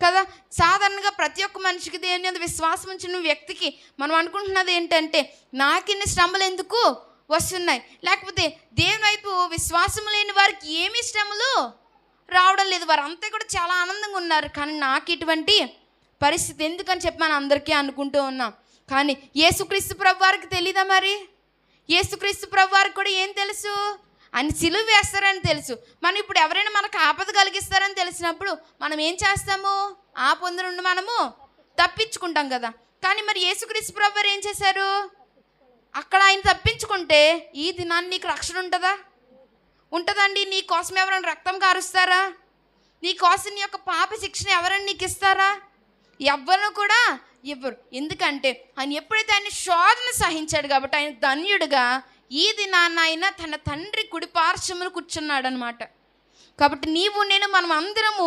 కదా. సాధారణంగా ప్రతి ఒక్క మనిషికి దేవుని మీద విశ్వాసం ఉంచిన వ్యక్తికి మనం అనుకుంటున్నది ఏంటంటే నాకిన్ని శ్రమలు ఎందుకు వస్తున్నాయి, లేకపోతే దేవుని వైపు విశ్వాసం లేని వారికి ఏమి శ్రమలు రావడం లేదు, వారంతా కూడా చాలా ఆనందంగా ఉన్నారు. కానీ నాకు ఇటువంటి పరిస్థితి ఎందుకని చెప్పి మనం అందరికీ అనుకుంటూ ఉన్నాం. కానీ యేసుక్రీస్తు ప్రభు వారికి తెలీదా? మరి యేసుక్రీస్తు ప్రభు వారికి కూడా ఏం తెలుసు? ఆయన సిలువ వేస్తారని తెలుసు. మనం ఇప్పుడు ఎవరైనా మనకు ఆపద కలిగిస్తారని తెలిసినప్పుడు మనం ఏం చేస్తాము? ఆ పొందు నుండి మనము తప్పించుకుంటాం కదా. కానీ మరి యేసుక్రీస్తు ప్రభు వారు ఏం చేశారు? అక్కడ ఆయన తప్పించుకుంటే ఈ దినాన్ని నీకు రక్షణ ఉంటుందా? ఉంటుందండి. నీ కోసం ఎవరైనా రక్తం కారుస్తారా? నీ కోసం నీ యొక్క పాప శిక్షణ ఎవరైనా నీకు ఇస్తారా? ఎవ్వరు కూడా ఇవ్వరు. ఎందుకంటే ఆయన ఎప్పుడైతే ఆయన శోధన సహించాడు కాబట్టి ఆయన ధన్యుడుగా ఈ దినాన్న ఆయన తన తండ్రి కుడి పార్శ్వమున కూర్చున్నాడు అనమాట. కాబట్టి నీవు నేను మనం అందరము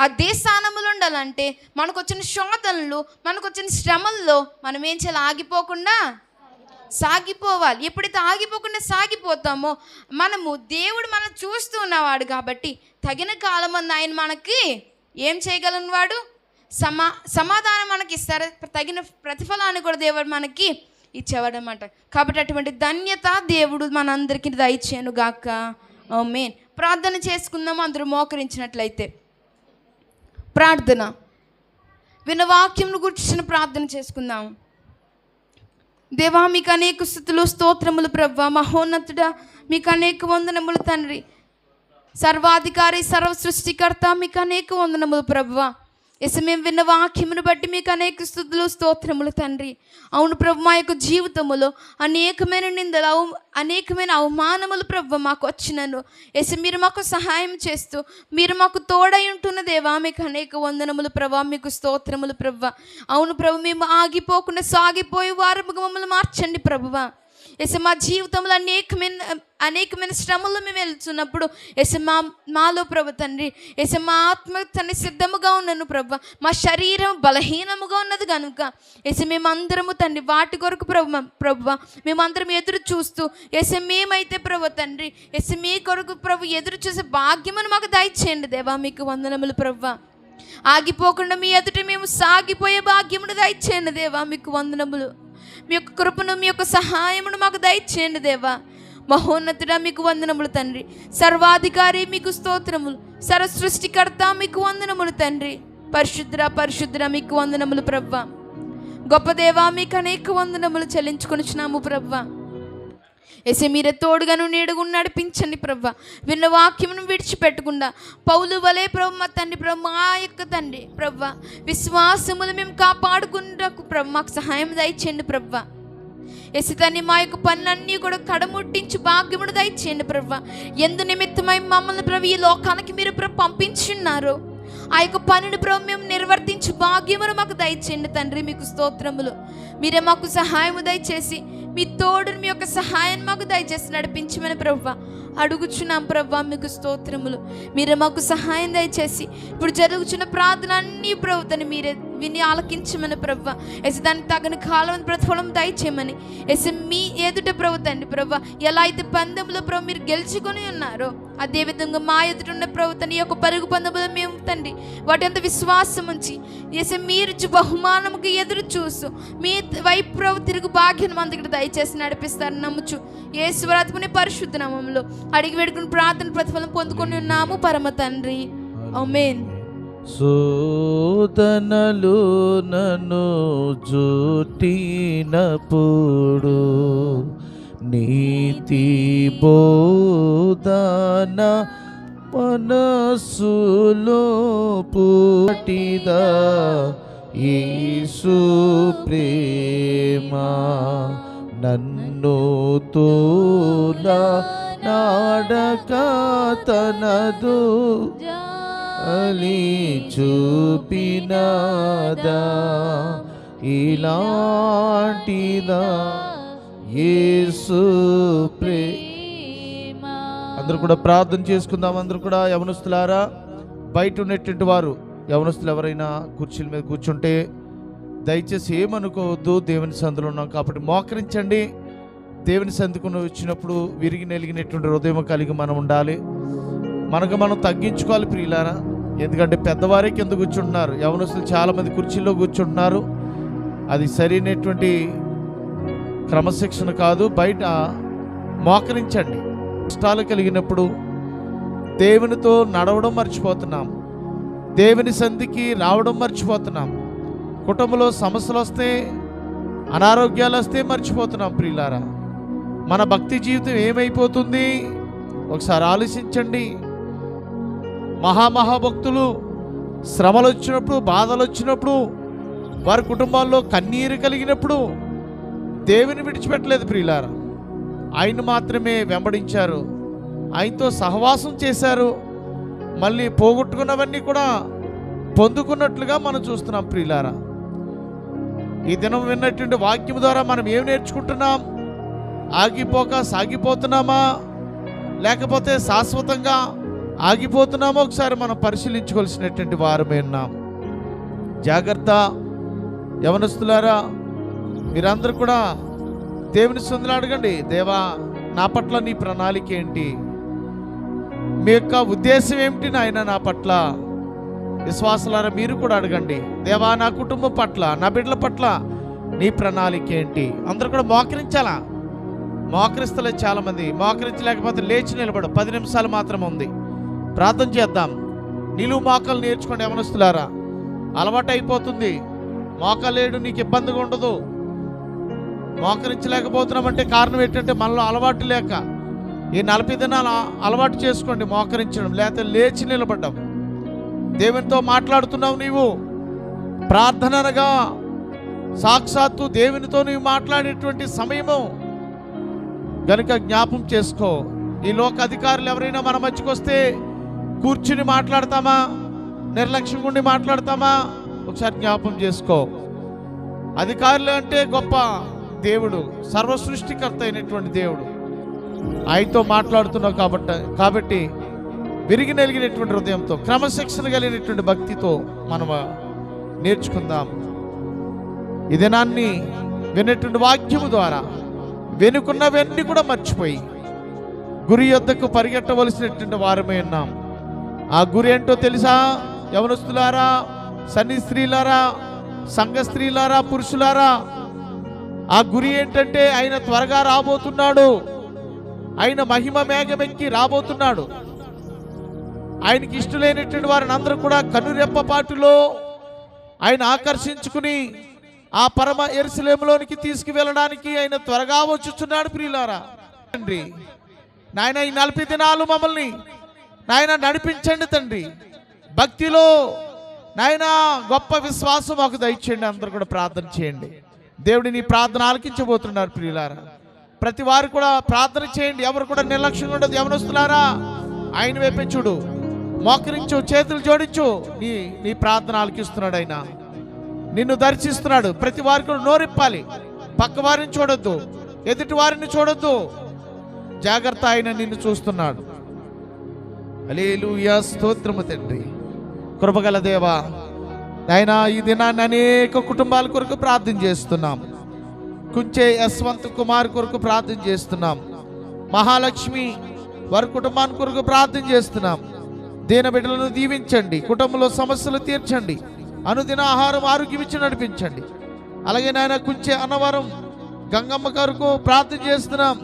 ఆ దేశానములు ఉండాలంటే మనకు వచ్చిన శోధనలు, మనకు వచ్చిన శ్రమల్లో మనం ఏం చేయాలి? ఆగిపోకుండా సాగిపోవాలి. ఎప్పుడైతే ఆగిపోకుండా సాగిపోతామో మనము దేవుడు మనం చూస్తూ ఉన్నవాడు కాబట్టి తగిన కాలం ఆయన మనకి ఏం చేయగలను? వాడు సమాధానం మనకి ఇస్తారు, తగిన ప్రతిఫలాన్ని కూడా దేవుడు మనకి ఇచ్చేవాడు అన్నమాట. కాబట్టి అటువంటి ధన్యత దేవుడు మనందరికీ దయచేయను గాక. ఆమేన్. ప్రార్థన చేసుకుందాము అందరూ మోకరించినట్లయితే. ప్రార్థన వినవాక్యంను గురించిన ప్రార్థన చేసుకుందాము. దేవా మీకు అనేక స్తుతులు స్తోత్రములు ప్రభువా, మహోన్నతుడా మీకు అనేక వందనములు తండ్రి, సర్వాధికారి సర్వ సృష్టికర్త మీకు అనేక వందనములు ప్రభువా. మేము విన్న వాక్యమును బట్టి మీకు అనేక స్తుతులు స్తోత్రములు తండ్రి. అవును ప్రభు, మా యొక్క జీవితంలో అనేకమైన నిందలు, అనేకమైన అవమానములు ప్రభు మాకు వచ్చినను మీరు మాకు సహాయం చేస్తూ మీరు మాకు తోడై ఉంటున్న దేవా మీకు అనేక వందనములు ప్రభా, మీకు స్తోత్రములు ప్రభు. అవును ప్రభు, మేము ఆగిపోకుండా సాగిపోయి వారు మమ్మల్ని మార్చండి ప్రభువా. ఎస్ మా జీవితంలో అనేకమైన శ్రమలు మేము వెళ్తున్నప్పుడు ఎస్ మాలో ప్రభు తండ్రి ఎస్ మా ఆత్మ తండ్రి సిద్ధముగా ఉన్నాను ప్రభు, మా శరీరం బలహీనముగా ఉన్నది కనుక ఎస్ మేమందరము తండ్రి వాటి కొరకు ప్రభు మేమందరం ఎదురు చూస్తూ ఎస్ మేమైతే ప్రభు తండ్రి ఎస్ మీ కొరకు ప్రభు ఎదురు చూసే భాగ్యమును మాకు దయచేయండి దేవా. మీకు వందనములు ప్రభు. ఆగిపోకుండా మీ ఎదుట మేము సాగిపోయే భాగ్యమును దయచేయండి దేవా. మీకు వందనములు. మీ యొక్క కృపను మీ యొక్క సహాయమును మాకు దయచేయండి దేవా. మహోన్నతుడా మీకు వందనములు తండ్రి. సర్వాధికారి మీకు స్తోత్రములు. సర్వ సృష్టికర్త మీకు వందనములు తండ్రి. పరిశుద్ధ మీకు వందనములు ప్రభువా. గొప్ప దేవా మీకు అనేక వందనములు చెల్లించుకొనిచున్నాము ప్రభువా. ఎసే మీరే తోడుగాను నీడుగా నడిపించండి ప్రభా. విన్న వాక్యమును విడిచిపెట్టకుండా పౌలు వలే ప్రభు మా తండ్రి ప్రభు మా యొక్క తండ్రి ప్రభా విశ్వాసములు మేము కాపాడుకుంటకు ప్రభు మాకు సహాయం దయచేయండి ప్రభా. ఎసి తండ్రి మా యొక్క పనులన్నీ కూడా కడముట్టించి భాగ్యమును దయచేయండి ప్రభా. ఎందు నిమిత్తమై మమ్మల్ని ప్రభు ఈ లోకానికి మీరు ప్రభు పంపించున్నారు ఆ యొక్క పనిని ప్రభు మేము నిర్వర్తించి భాగ్యమును మాకు దయచేయండి తండ్రి. మీకు స్తోత్రములు. మీరే మాకు సహాయము దయచేసి మీ తోడుని మీ యొక్క సహాయాన్ని మాకు దయచేసి నడిపించమని ప్రభువా అడుగుచున్నాం ప్రభువా. మీకు స్తోత్రములు. మీరే మాకు సహాయం దయచేసి ఇప్పుడు జరుగుతున్న ప్రార్థన అన్నీ ప్రభుత్వని మీరే విని ఆలకించమని ప్రభువా. ఎస్ దానికి తగిన కాలం ప్రతిఫలం దయచేయమని ఎస్ మీ ఎదుట ప్రభుత్వండి ప్రభువా. ఎలా అయితే పందెంలో ప్రభు మీరు గెలుచుకొని ఉన్నారో అదేవిధంగా మా ఎదుట ఉన్న ప్రభుత్వం ఈ యొక్క పరుగు పందెంలో మేము తండ్రి వాటి అంత విశ్వాసం ఉంచి ఎస్ మీరు బహుమానముకి ఎదురు చూస్తూ మీ వైపు ప్రభు తిరుగు భాగ్యం అందుకు దయచేసి నడిపిస్తారని నమ్ముచు యేసురాత్మని పరిశుద్ధ నామములో అడిగి వేడుకుని ప్రార్థన ప్రతిఫలం పొందుకొని ఉన్నాము పరమ తండ్రి. ఆమేన్. శోధనలు నన్ను జుట్టినప్పుడు నీతి బోధన మనసులో పుట్టిదా యేసు ప్రేమ నన్ను తోలా నాడక తనదు అలి చూపినదా ఇలాంటిదా యేసు ప్రేమ. అందరూ కూడా ప్రార్థన చేసుకుందాం. అందరూ కూడా యవనస్తులారా బయట ఉన్నటువంటి వారు యవనస్తులు ఎవరైనా కుర్చీల మీద కూర్చుంటే దయచేసి ఏమనుకోవద్దు. దేవుని సందులో ఉన్నాం కాబట్టి మోకరించండి. దేవుని సందుకు వచ్చినప్పుడు విరిగి నెలిగినటువంటి హృదయం కలిగి మనం ఉండాలి. మనకు మనం తగ్గించుకోవాలి ప్రియులారా. ఎందుకంటే పెద్దవారే కింద కూర్చుంటున్నారు, యవనస్తులు చాలామంది కుర్చీల్లో కూర్చుంటున్నారు. అది సరైనటువంటి క్రమశిక్షణ కాదు. బయట మోకరించండి. కష్టాలు కలిగినప్పుడు దేవునితో నడవడం మర్చిపోతున్నాం, దేవుని సంధికి రావడం మర్చిపోతున్నాం. కుటుంబంలో సమస్యలు వస్తే అనారోగ్యాలు వస్తే మర్చిపోతున్నాం ప్రియులారా. మన భక్తి జీవితం ఏమైపోతుంది ఒకసారి ఆలోచించండి. మహాభక్తులు శ్రమలు వచ్చినప్పుడు, బాధలు వచ్చినప్పుడు, వారి కుటుంబాల్లో కన్నీరు కలిగినప్పుడు దేవుని విడిచిపెట్టలేదు ప్రియులారా. ఆయన్ని మాత్రమే వెంబడించారు, ఆయనతో సహవాసం చేశారు. మళ్ళీ పోగొట్టుకున్నవన్నీ కూడా పొందుకున్నట్లుగా మనం చూస్తున్నాం ప్రియులారా. ఈ దినం విన్నటువంటి వాక్యం ద్వారా మనం ఏం నేర్చుకుంటున్నాం? ఆగిపోక సాగిపోతున్నామా, లేకపోతే శాశ్వతంగా ఆగిపోతున్నామో ఒకసారి మనం పరిశీలించుకోవాల్సినటువంటి వారమే ఉన్నాం. జాగ్రత్త యవనస్తులారా, మీరందరూ కూడా దేవుని సొందలు అడగండి. దేవా, నా పట్ల నీ ప్రణాళిక ఏంటి? మీ యొక్క ఉద్దేశం ఏమిటి నాయన నా పట్ల? విశ్వాసులారా మీరు కూడా అడగండి. దేవా, నా కుటుంబం పట్ల, నా బిడ్డల పట్ల నీ ప్రణాళిక ఏంటి? అందరూ కూడా మోకరించాలా? మోకరిస్తలేదు చాలామంది. మోకరించలేకపోతే లేచి నిలబడు. 10 నిమిషాలు మాత్రమే ఉంది. ప్రార్థన చేద్దాం. నిలువు మోకాలు నేర్చుకోండి యవనస్తులారా. అలవాటు అయిపోతుంది. మోకాలేడు నీకు ఇబ్బందిగా ఉండదు. మోకరించలేకపోతున్నామంటే కారణం ఏంటంటే మనలో అలవాటు లేక. ఈ 40 దినాలు అలవాటు చేసుకోండి మోకరించడం, లేకపోతే లేచి నిలబడ్డం. దేవునితో మాట్లాడుతున్నావు నీవు. ప్రార్థన అనగా సాక్షాత్తు దేవునితో నీవు మాట్లాడేటువంటి సమయము గనుక జ్ఞాపం చేసుకో. ఈ లోక అధికారులు ఎవరైనా మన మధ్యకు వస్తే కూర్చుని మాట్లాడతామా, నిర్లక్ష్యంగా ఉండి మాట్లాడతామా? ఒకసారి జ్ఞాపం చేసుకో. అధికారులు అంటే గొప్ప దేవుడు, సర్వ సృష్టికర్త అయినటువంటి దేవుడు. ఆయనతో మాట్లాడుతున్నావు కాబట్టి విరిగి నలిగినటువంటి హృదయంతో, క్రమశిక్షణ కలిగినటువంటి భక్తితో మనం నేర్చుకుందాం. ఈ దినాన్ని విన్నటువంటి వాక్యము ద్వారా వెనుకున్నవన్నీ కూడా మర్చిపోయి గురి యొద్దకు పరిగెట్టవలసినటువంటి వారమే ఉన్నాం. ఆ గురి ఏంటో తెలుసా? యవనస్తులారా, సన్ని స్త్రీలారా, సంఘ స్త్రీలారా, పురుషులారా, ఆ గురి ఏంటంటే ఆయన త్వరగా రాబోతున్నాడు. ఆయన మహిమ మేఘమెక్కి రాబోతున్నాడు. ఆయనకి ఇష్టలైనటువంటి వారిని అందరూ కూడా కనురెప్పపాటులో ఆయన ఆకర్షించుకుని ఆ పరమ యెరూషలేములోనికి తీసుకువెళ్ళడానికి ఆయన త్వరగా వచ్చుచున్నాడు. ప్రియులారా, తండ్రి నాయన, ఈ 40 దినాలు మమ్మల్ని నాయన నడిపించండి తండ్రి. భక్తిలో నాయన గొప్ప విశ్వాసం మాకు దయచేయండి. అందరూ కూడా ప్రార్థన చేయండి. దేవుడిని ప్రార్థన ఆలకించబోతున్నారు. ప్రియులారా, ప్రతి వారు కూడా ప్రార్థన చేయండి. ఎవరు కూడా నిర్లక్ష్యంగా ఉండదు. యవనస్తులారా, ఆయన వైపే చూడు, మోకరించు, చేతులు జోడించు. నీ ప్రార్థన ఆలకిస్తున్నాడు. ఆయన నిన్ను దర్శిస్తున్నాడు. ప్రతి వారికి కూడా నోరిప్పాలి. పక్క వారిని చూడొద్దు, ఎదుటి వారిని చూడొద్దు. జాగ్రత్త, ఆయన నిన్ను చూస్తున్నాడు. హల్లెలూయా, స్తోత్రము తండ్రి. కృపగల దేవా, ఆయన ఈ దినాన్ని అనేక కుటుంబాల కొరకు ప్రార్థన చేస్తున్నాం. కుంచే యశ్వంత్ కుమార్ కొరకు ప్రార్థన చేస్తున్నాం. మహాలక్ష్మి వారి కుటుంబాన్ని కొరకు ప్రార్థన చేస్తున్నాం. దీన బిడ్డలను దీవించండి, కుటుంబంలో సమస్యలు తీర్చండి, అనుదిన ఆహారం ఆరోగ్యం ఇచ్చి నడిపించండి. అలాగే నాయన కుంచే అన్నవరం గంగమ్మ కొరకు ప్రార్థన చేస్తున్నాం.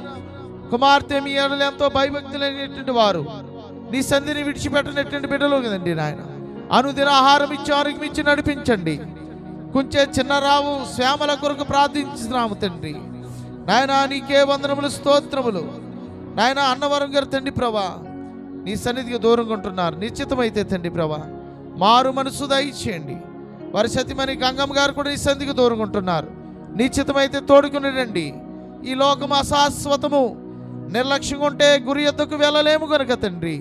కుమార్తె మీ ఎడల ఎంతో భయభక్తులైనటువంటి వారు, నీ సంధిని విడిచిపెట్టినటువంటి బిడ్డలు కదండి నాయన. అనుదిన ఆహారం ఇచ్చి ఆరోగ్యం ఇచ్చి నడిపించండి. కుంచే చిన్నరావు శ్యామల కొరకు ప్రార్థించున్నాము తండ్రి. నాయన నీకే వందనములు, స్తోత్రములు. నాయన అన్నవరం గారు తండ్రి ప్రభా, నీ సన్నిధికి దూరంగా ఉంటున్నారు. నిశ్చితమైతే తండ్రి ప్రభా, మారు మనసు దయచేయండి. వారి సతిమణి గంగమ్మ గారు కూడా నీ సన్నిధికి దూరంగా ఉంటున్నారు. నిశ్చితమైతే తోడుకునిరండి. ఈ లోకం అశాశ్వతము, నిర్లక్ష్యంగా ఉంటే గురి యొద్దకు వెళ్ళలేము కనుక తండ్రి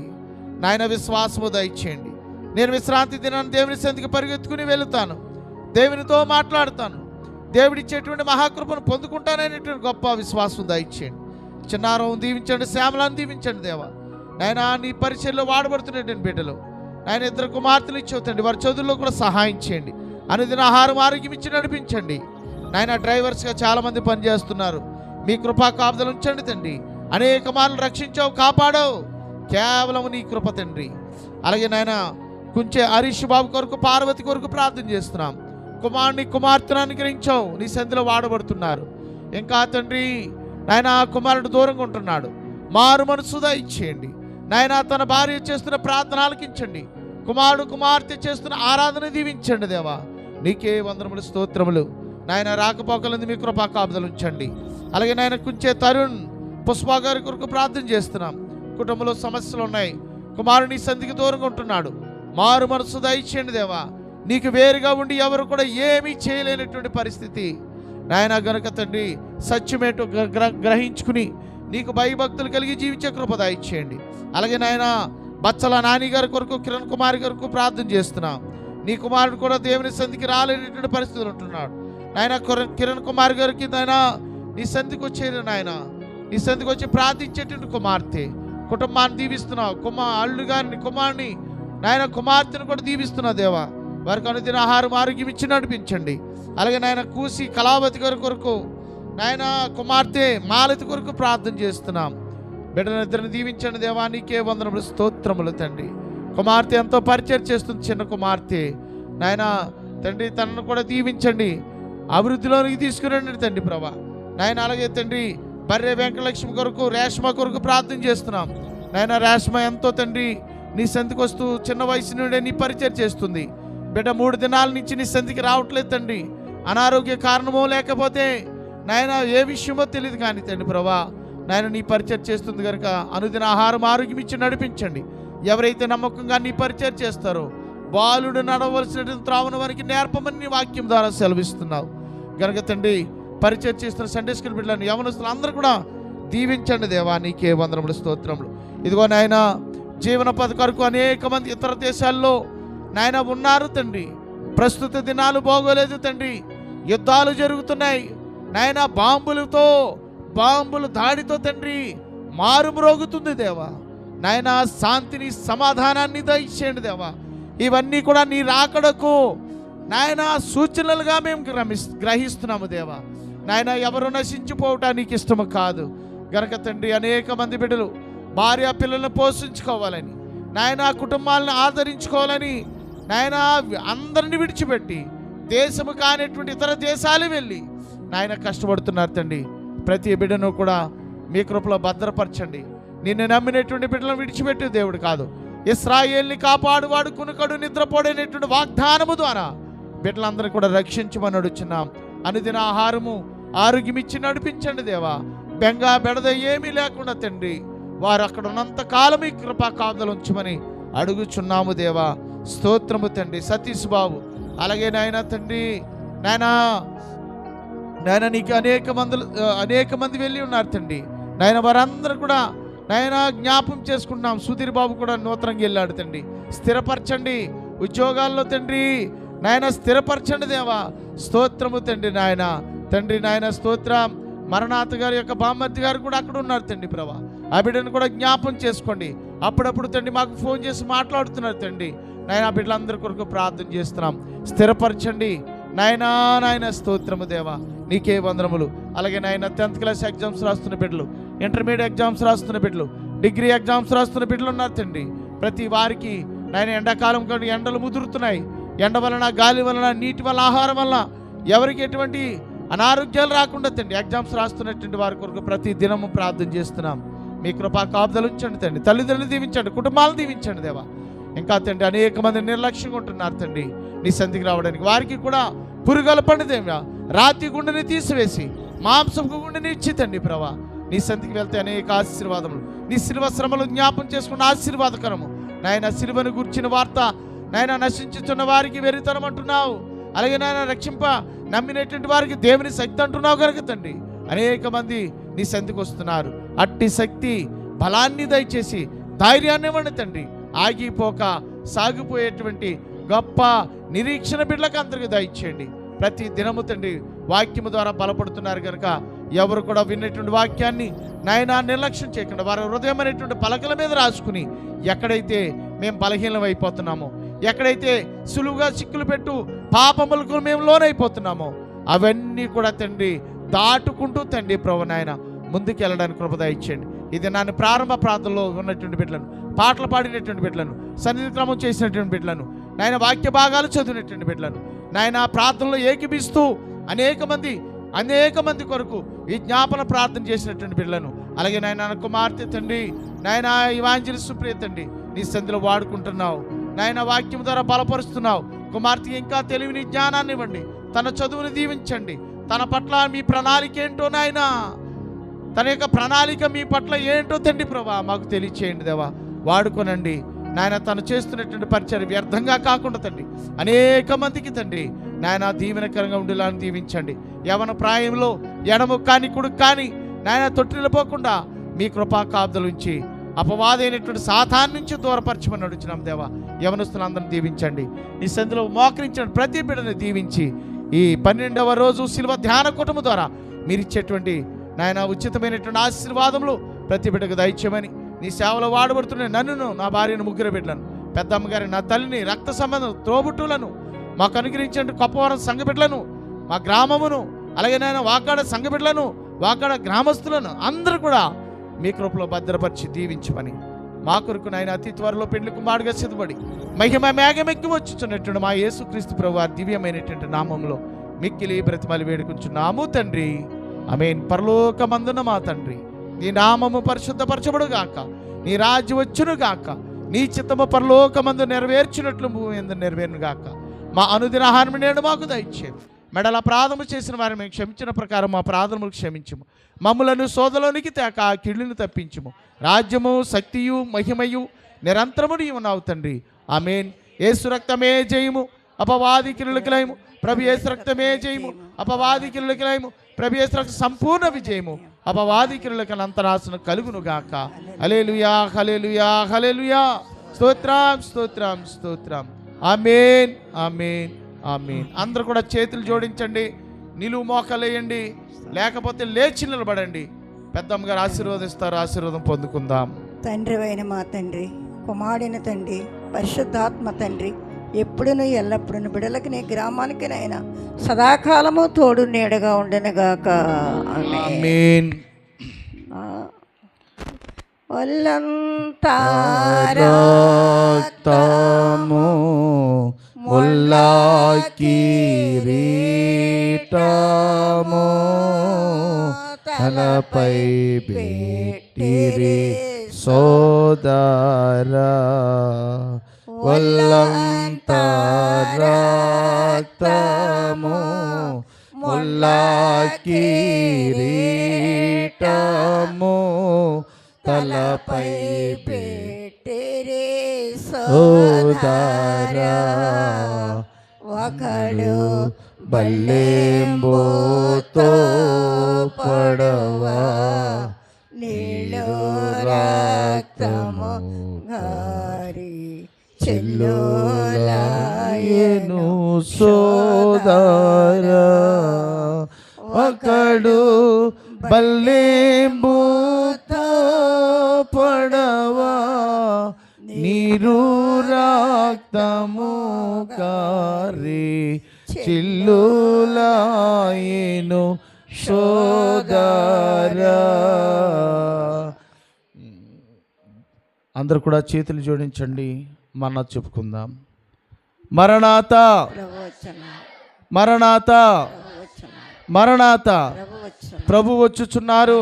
నాయన విశ్వాసము దయచేయండి. నేను విశ్రాంతి దినాన్ని దేవుని సన్నిధికి పరిగెత్తుకుని వెళుతాను, దేవునితో మాట్లాడుతాను, దేవుడిచ్చేటువంటి మహాకృపను పొందుకుంటాననేటువంటి గొప్ప విశ్వాసం దయచేయండి. చిన్నారం దీవించండి, శ్యామలను దీవించండి దేవా. నాయన నీ పరిచయలో వాడబడుతున్నటువంటి బిడ్డలు ఆయన 2 కుమార్తెలు ఇచ్చవుతండి. వారి చదువుల్లో కూడా సహాయం చేయండి. అనుదిన ఆహారం ఆరోగ్యం ఇచ్చి నడిపించండి. నాయన డ్రైవర్స్గా చాలామంది పనిచేస్తున్నారు. మీ కృపా కాపుదలు ఉంచండి తండ్రి. అనేక మార్లు రక్షించావు, కాపాడావు, కేవలం నీ కృప తండ్రి. అలాగే నాయన కుంచే హరీష్ బాబు కొరకు, పార్వతి కొరకు ప్రార్థన చేస్తున్నాం. కుమార్తెను అనుగ్రహించావు, నీ సంధిలో వాడబడుతున్నారు. ఇంకా తండ్రి నాయన కుమారుడు దూరంగా ఉంటున్నాడు. మారు మనసు దయచేయండి నాయన. తన భార్య చేస్తున్న ప్రార్థన ఆలకించండి. కుమార్తె చేస్తున్న ఆరాధన దీవించండి దేవా. నీకే వందనములు, స్తోత్రములు. నాయన రాకపోకలందు మీ కృపా కాపుదలు ఉంచండి. అలాగే నాయన కుంచే తరుణ్ పుష్ప గారి కొరకు ప్రార్థన చేస్తున్నాం. కుటుంబంలో సమస్యలు ఉన్నాయి. కుమారుని సంధికి దూరంగా ఉంటున్నాడు. మారు మనసు దయచేయండి దేవా. నీకు వేరుగా ఉండి ఎవరు కూడా ఏమీ చేయలేనటువంటి పరిస్థితి నాయన గనుక తండ్రి సత్యమేటో గ్రహించుకుని నీకు భయభక్తులు కలిగి జీవించే కృప దయచేయండి. అలాగే నాయన బచ్చల నాని గారి కొరకు, కిరణ్ కుమార్ కొరకు ప్రార్థన చేస్తున్నాం. నీ కుమారుడు కూడా దేవుని సంధికి రాలేనటువంటి పరిస్థితులు ఉంటున్నాడు. నాయన కిరణ్ కుమార్ గారికి నాయన నీ సంధికి వచ్చేది నాయన, నీ సంధికి వచ్చి ప్రార్థించేటువంటి కుమార్తె కుటుంబాన్ని దీవిస్తున్నావు. అల్లుడు గారిని, కుమారుని నాయన కుమార్తెను కూడా దీవిస్తున్నావు దేవా. వారికి అనుదిన ఆహారం ఆరోగ్యం ఇచ్చి నడిపించండి. అలాగే నాయన కూసి కళావతి గారి కొరకు, నాయన కుమార్తె మాలతి కొరకు ప్రార్థన చేస్తున్నాం. బిడ్డలిద్దరిని దీవించండి దేవా. నీకే వందనములు, స్తోత్రములు తండ్రి. కుమార్తె ఎంతో పరిచయం చేస్తుంది, చిన్న కుమార్తె నాయన తండ్రి. తనను కూడా దీవించండి, అభివృద్ధిలోనికి తీసుకురండి తండ్రి ప్రభా నాయన. అలాగే తండ్రి బర్రె వెంకటలక్ష్మి కొరకు, రేష్మ కొరకు ప్రార్థన చేస్తున్నాం. నాయన రేష్మ ఎంతో తండ్రి నీ సంధికి వస్తూ చిన్న వయసు నుండే నీ పరిచయం చేస్తుంది. బిడ్డ 3 దినాల నుంచి నీ సంధికి రావట్లేదు తండ్రి. అనారోగ్య కారణమో లేకపోతే నాయన ఏ విషయమో తెలియదు కానీ తండ్రి ప్రభా నాయన నీ పరిచయం చేస్తుంది కనుక అనుదిన ఆహారం ఆరోగ్యం ఇచ్చి నడిపించండి. ఎవరైతే నమ్మకంగా నీ పరిచయం చేస్తారో బాలుడు నడవలసినటువంటి త్రావున వారికి నేర్పమని నీ వాక్యం ద్వారా సెలవిస్తున్నావు కనుక తండ్రి పరిచయం చేస్తున్న సండే స్కూల్ బిడ్డలను, యవనస్తులు అందరూ కూడా దీవించండి దేవా. నీకే వందనములు, స్తోత్రములు. ఇదిగో నాయన జీవన పథకాలకు అనేక మంది ఇతర దేశాల్లో నాయన ఉన్నారు తండ్రి. ప్రస్తుత దినాలు బాగోలేదు తండ్రి. యుద్ధాలు జరుగుతున్నాయి. నాయన బాంబులు దాడితో తండ్రి మారుమ్రోగుతుంది దేవా. నాయన శాంతిని సమాధానాన్ని దయచేయండి దేవా. ఇవన్నీ కూడా నీ రాకడకు నాయన సూచనలుగా మేము గ్రహిస్తున్నాము దేవా. నాయన ఎవరు నశించిపోవటానికి ఇష్టము కాదు గనక తండ్రి అనేక మంది బిడ్డలు భార్య పిల్లలను పోషించుకోవాలని, నాయన కుటుంబాలను ఆదరించుకోవాలని, నాయన అందరిని విడిచిపెట్టి దేశము కానిటువంటి ఇతర దేశాలు వెళ్ళి నాయన కష్టపడుతున్నారు తండ్రి. ప్రతి బిడ్డను కూడా మీ కృపలో భద్రపరచండి. నిన్ను నమ్మినటువంటి బిడ్డలను విడిచిపెట్టే దేవుడు కాదు. ఇశ్రాయేల్ని కాపాడువాడు కునుకడు నిద్రపోడేటువంటి వాగ్దానము ద్వారా బిడ్డలందరూ కూడా రక్షించమని అడుగుచున్నాం. అనుదిన ఆహారము ఆరోగ్యమిచ్చి నడిపించండి దేవా. బెంగ బెడద ఏమీ లేకుండా తండ్రి వారు అక్కడ ఉన్నంత కాలం ఈ కృపా కాపుదలు ఉంచమని అడుగుచున్నాము దేవా. స్తోత్రము తండ్రి. సతీష్ బాబు అలాగే నాయన తండ్రి, నాయన నీకు అనేక మంది వెళ్ళి ఉన్నారు తండ్రి. నాయన వారందరూ కూడా నాయన జ్ఞాపం చేసుకుంటున్నాం. సుధీర్ బాబు కూడా నూతనంగా వెళ్ళాడు తండ్రి. స్థిరపరచండి ఉద్యోగాల్లో తండ్రి, నాయన స్థిరపరచండి దేవా. స్తోత్రము తండ్రి. నాయన స్తోత్రం. మరణాథ్ గారి యొక్క బామ్మర్ది గారు కూడా అక్కడ ఉన్నారు తండ్రి ప్రభా. ఆ బిడ్డను కూడా జ్ఞాపం చేసుకోండి. అప్పుడప్పుడు తండ్రి మాకు ఫోన్ చేసి మాట్లాడుతున్నారు తండ్రి. నాయన ఆ బిడ్డలందరి కొరకు ప్రార్థన చేస్తున్నాం. స్థిరపరచండి నాయన స్తోత్రము దేవా. నీకే వందనములు. అలాగే నాయన 10th క్లాస్ ఎగ్జామ్స్ రాస్తున్న బిడ్డలు, ఇంటర్మీడియట్ ఎగ్జామ్స్ రాస్తున్న బిడ్డలు, డిగ్రీ ఎగ్జామ్స్ రాస్తున్న బిడ్డలు ఉన్నారు తండ్రి. ప్రతి వారికి నాయన ఎండాకాలం కానీ ఎండలు ముదురుతున్నాయి. ఎండ వలన, గాలి వలన, నీటి వలన, ఆహారం వలన ఎవరికి ఎటువంటి అనారోగ్యాలు రాకుండా తండ్రి ఎగ్జామ్స్ రాస్తున్నటువంటి వారి కొరకు ప్రతి దినము ప్రార్థన చేస్తున్నాం. మీ కృపా కాపుదలు ఉంచండి తండ్రి. తల్లిదండ్రులు దీవించండి, కుటుంబాలను దీవించండి దేవా. ఇంకా తండ్రి అనేక మంది నిర్లక్ష్యంగా ఉంటున్నారు తండ్రి నీ సంధికి రావడానికి. వారికి కూడా పురుగలపండి దేవా. రాతి గుండెని తీసివేసి మాంసపు గుండెని ఇచ్చి తండ్రి ప్రభా. నీ సంధికి వెళ్తే అనేక ఆశీర్వాదములు, నీ శిలువ శ్రమలు జ్ఞాపం చేసుకున్న ఆశీర్వాదకరము నాయన. శిలువను గుర్చిన వార్త నాయన నశించుతున్న వారికి వెరితనం అంటున్నావు. అలాగే నాయన రక్షింప నమ్మినటువంటి వారికి దేవుని శక్తి అంటున్నావు కనుక తండ్రి అనేక మంది నీ సంధికి వస్తున్నారు. అట్టి శక్తి బలాన్ని దయచేసి ధైర్యాన్ని ఇవ్వండి తండ్రి. ఆగిపోక సాగిపోయేటువంటి గొప్ప నిరీక్షణ బిడ్డలకు అందరికీ దయచేయండి. ప్రతి దినము తండ్రి వాక్యము ద్వారా బలపడుతున్నారు కనుక ఎవరు కూడా విన్నటువంటి వాక్యాన్ని నాయన నిర్లక్ష్యం చేయకుండా వారి హృదయం అనేటువంటి పలకల మీద రాసుకుని ఎక్కడైతే మేము బలహీనం అయిపోతున్నామో, ఎక్కడైతే సులువుగా చిక్కులు పెట్టు పాపములకు మేము లోనైపోతున్నామో అవన్నీ కూడా తండ్రి దాటుకుంటూ తండ్రి ప్రభు నాయన ముందుకు వెళ్ళడానికి కృప దయచేయండి. ఇది నన్ను ప్రారంభ ప్రాంతంలో ఉన్నటువంటి బిడ్డలను, పాటలు పాడినటువంటి బిడ్డలను, సన్నిధి క్రమం చేసినటువంటి బిడ్డలను, నాయన వాక్య భాగాలు చదివినటువంటి బిడ్డలను నాయన ప్రార్థనలో ఏకీపిస్తూ అనేక మంది కొరకు ఈ జ్ఞాపన ప్రార్థన చేసినటువంటి బిడ్డలను, అలాగే నాయన కుమార్తె తండ్రి నాయన ఇవాంజలిస్ట్ సుప్రియ తండ్రి నీ సంధిలో వాడుకుంటున్నావు నాయన. వాక్యం ద్వారా బలపరుస్తున్నావు. కుమార్తె ఇంకా తెలివిని, జ్ఞానాన్ని ఇవ్వండి. తన చదువుని దీవించండి. తన పట్ల మీ ప్రణాళిక ఏంటో నాయన, తన యొక్క ప్రణాళిక మీ పట్ల ఏంటో తండ్రి ప్రభా మాకు తెలియచేయండి దేవా. వాడుకోనండి నాయన. తను చేస్తున్నటువంటి పరిచయం వ్యర్థంగా కాకుండా తండ్రి అనేక మందికి తండ్రి నాయన దీవెనకరంగా ఉండేలాని దీవించండి. యవన ప్రాయంలో ఎడము కానీ కుడుకు కానీ నాయన తొట్టిల్లిపోకుండా మీ కృపా కాపుదల ఉంచి అపవాదైనటువంటి సాతాన్ నుంచి దూరపరచమని అడుగుతున్నాం దేవా. యవనస్తులందరిని దీవించండి. నీ సంధిలో మోకరించండి. ప్రతి బిడ్డని దీవించి ఈ 12వ రోజు శిలువ ధ్యాన కుటుంబం ద్వారా మీరు ఇచ్చేటువంటి నాయన ఉచితమైనటువంటి ఆశీర్వాదములు ప్రతి బిడ్డకు దయచేయమని నీ సేవలో వాడబడుతున్న నన్నును, నా భార్యను, ముగ్గురు బిడ్డలను, పెద్దమ్మగారి నా తల్లిని, రక్త సంబంధం తోబుట్టులను మాకు అనుగ్రహించండి. కొప్పవరం సంఘ బిడ్డలను, మా గ్రామమును, అలాగే నాయన వాకాడ సంఘ బిడ్డలను, వాకాడ గ్రామస్తులను అందరూ కూడా మీ కృపలో భద్రపరిచి దీవించమని మా కొరకు నాయన అతి త్వరలో పెండ్లి కుమారుడుగా సిద్ధపడి మహిమ మేఘమెక్కి వచ్చుచున్నటువంటి మా యేసుక్రీస్తు ప్రభువు దివ్యమైనటువంటి నామంలో మిక్కిలి బ్రతిమలి వేడుకుంటున్నాము తండ్రి. ఆమేన్. పరలోకమందున మా తండ్రి, నీ నామము పరిశుద్ధపరచబడుగాక, నీ రాజ్యం వచ్చునుగాక, నీ చిత్తము పరలోకమందు నెరవేర్చినట్లు భూమి యందు నెరవేరునుగాక. మా అనుదిన ఆహారం నేడు మాకు దయచేయండి. మెడల అపరాధము చేసిన వారిని మేము క్షమించిన ప్రకారం మా అపరాధములు క్షమించుము. మమ్ములను శోధలోనికి తేక కీడును తప్పించుము. రాజ్యము, శక్తియు, మహిమయు నిరంతరము నీవు ఉన్నావు తండ్రి. ఆమేన్. యేసు రక్తమే జయము, అపవాది కిరులకిలయము. ప్రభు యేసు రక్తమే జయము, అపవాది కిరులకిలయము. ప్రభు యేసు రక్త సంపూర్ణ విజయము, అపవాది కిరులకి అంతరాసన కలుగును గాక. హల్లెలూయా, హల్లెలూయా, హల్లెలూయా. స్తోత్రం, స్తోత్రం, స్తోత్రం. ఆమేన్, ఆమేన్, ఆమేన్. అందరూ కూడా చేతులు జోడించండి, నిలువు మోకలేయండి. లేకపోతే లేచి నిలబడండి. పెద్దమ్మ గారు ఆశీర్వదిస్తారు, ఆశీర్వాదం పొందుకుందాం. తండ్రి అయిన మా తండ్రి, కుమారుడైన తండ్రి, పరిశుద్ధాత్మ తండ్రి, ఎప్పుడును ఎల్లప్పుడూ బిడలకి నీ గ్రామానికి నైనా సదాకాలము తోడు నీడగా ఉండనుగాక. ఆమేన్. ఒల్లంతారక్తము ముల్లా కిరీటము తలపై పెట్టిరి సోదరా, ఒల్లంతారక్తము ముల్లా కిరీటము తలపై పెట్టిరి సోదరా, ఒకడు బల్లెంబోతో పడవా నీళ్ళు రక్తము గారి చెల్లులాయెను సోదరా, ఒకడు బల్లెంబోతో పడవా నీరు రక్తము కారి చిల్లులాయెను సోదరా. అందరూ కూడా చేతులు జోడించండి, మన చెప్పుకుందాం. మరణాత మరణాత మరణాత, ప్రభు వచ్చుచున్నారు,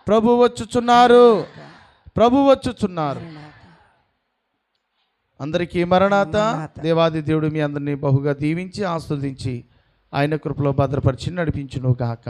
ప్రభు వచ్చుచున్నారు, ప్రభు వచ్చుచున్నారు. అందరికీ మరణాత. దేవాది దేవుడు మీ అందరినీ బహుగా దీవించి ఆస్వాదించి ఆయన కృపలో భద్రపరిచి నడిపించును గాక.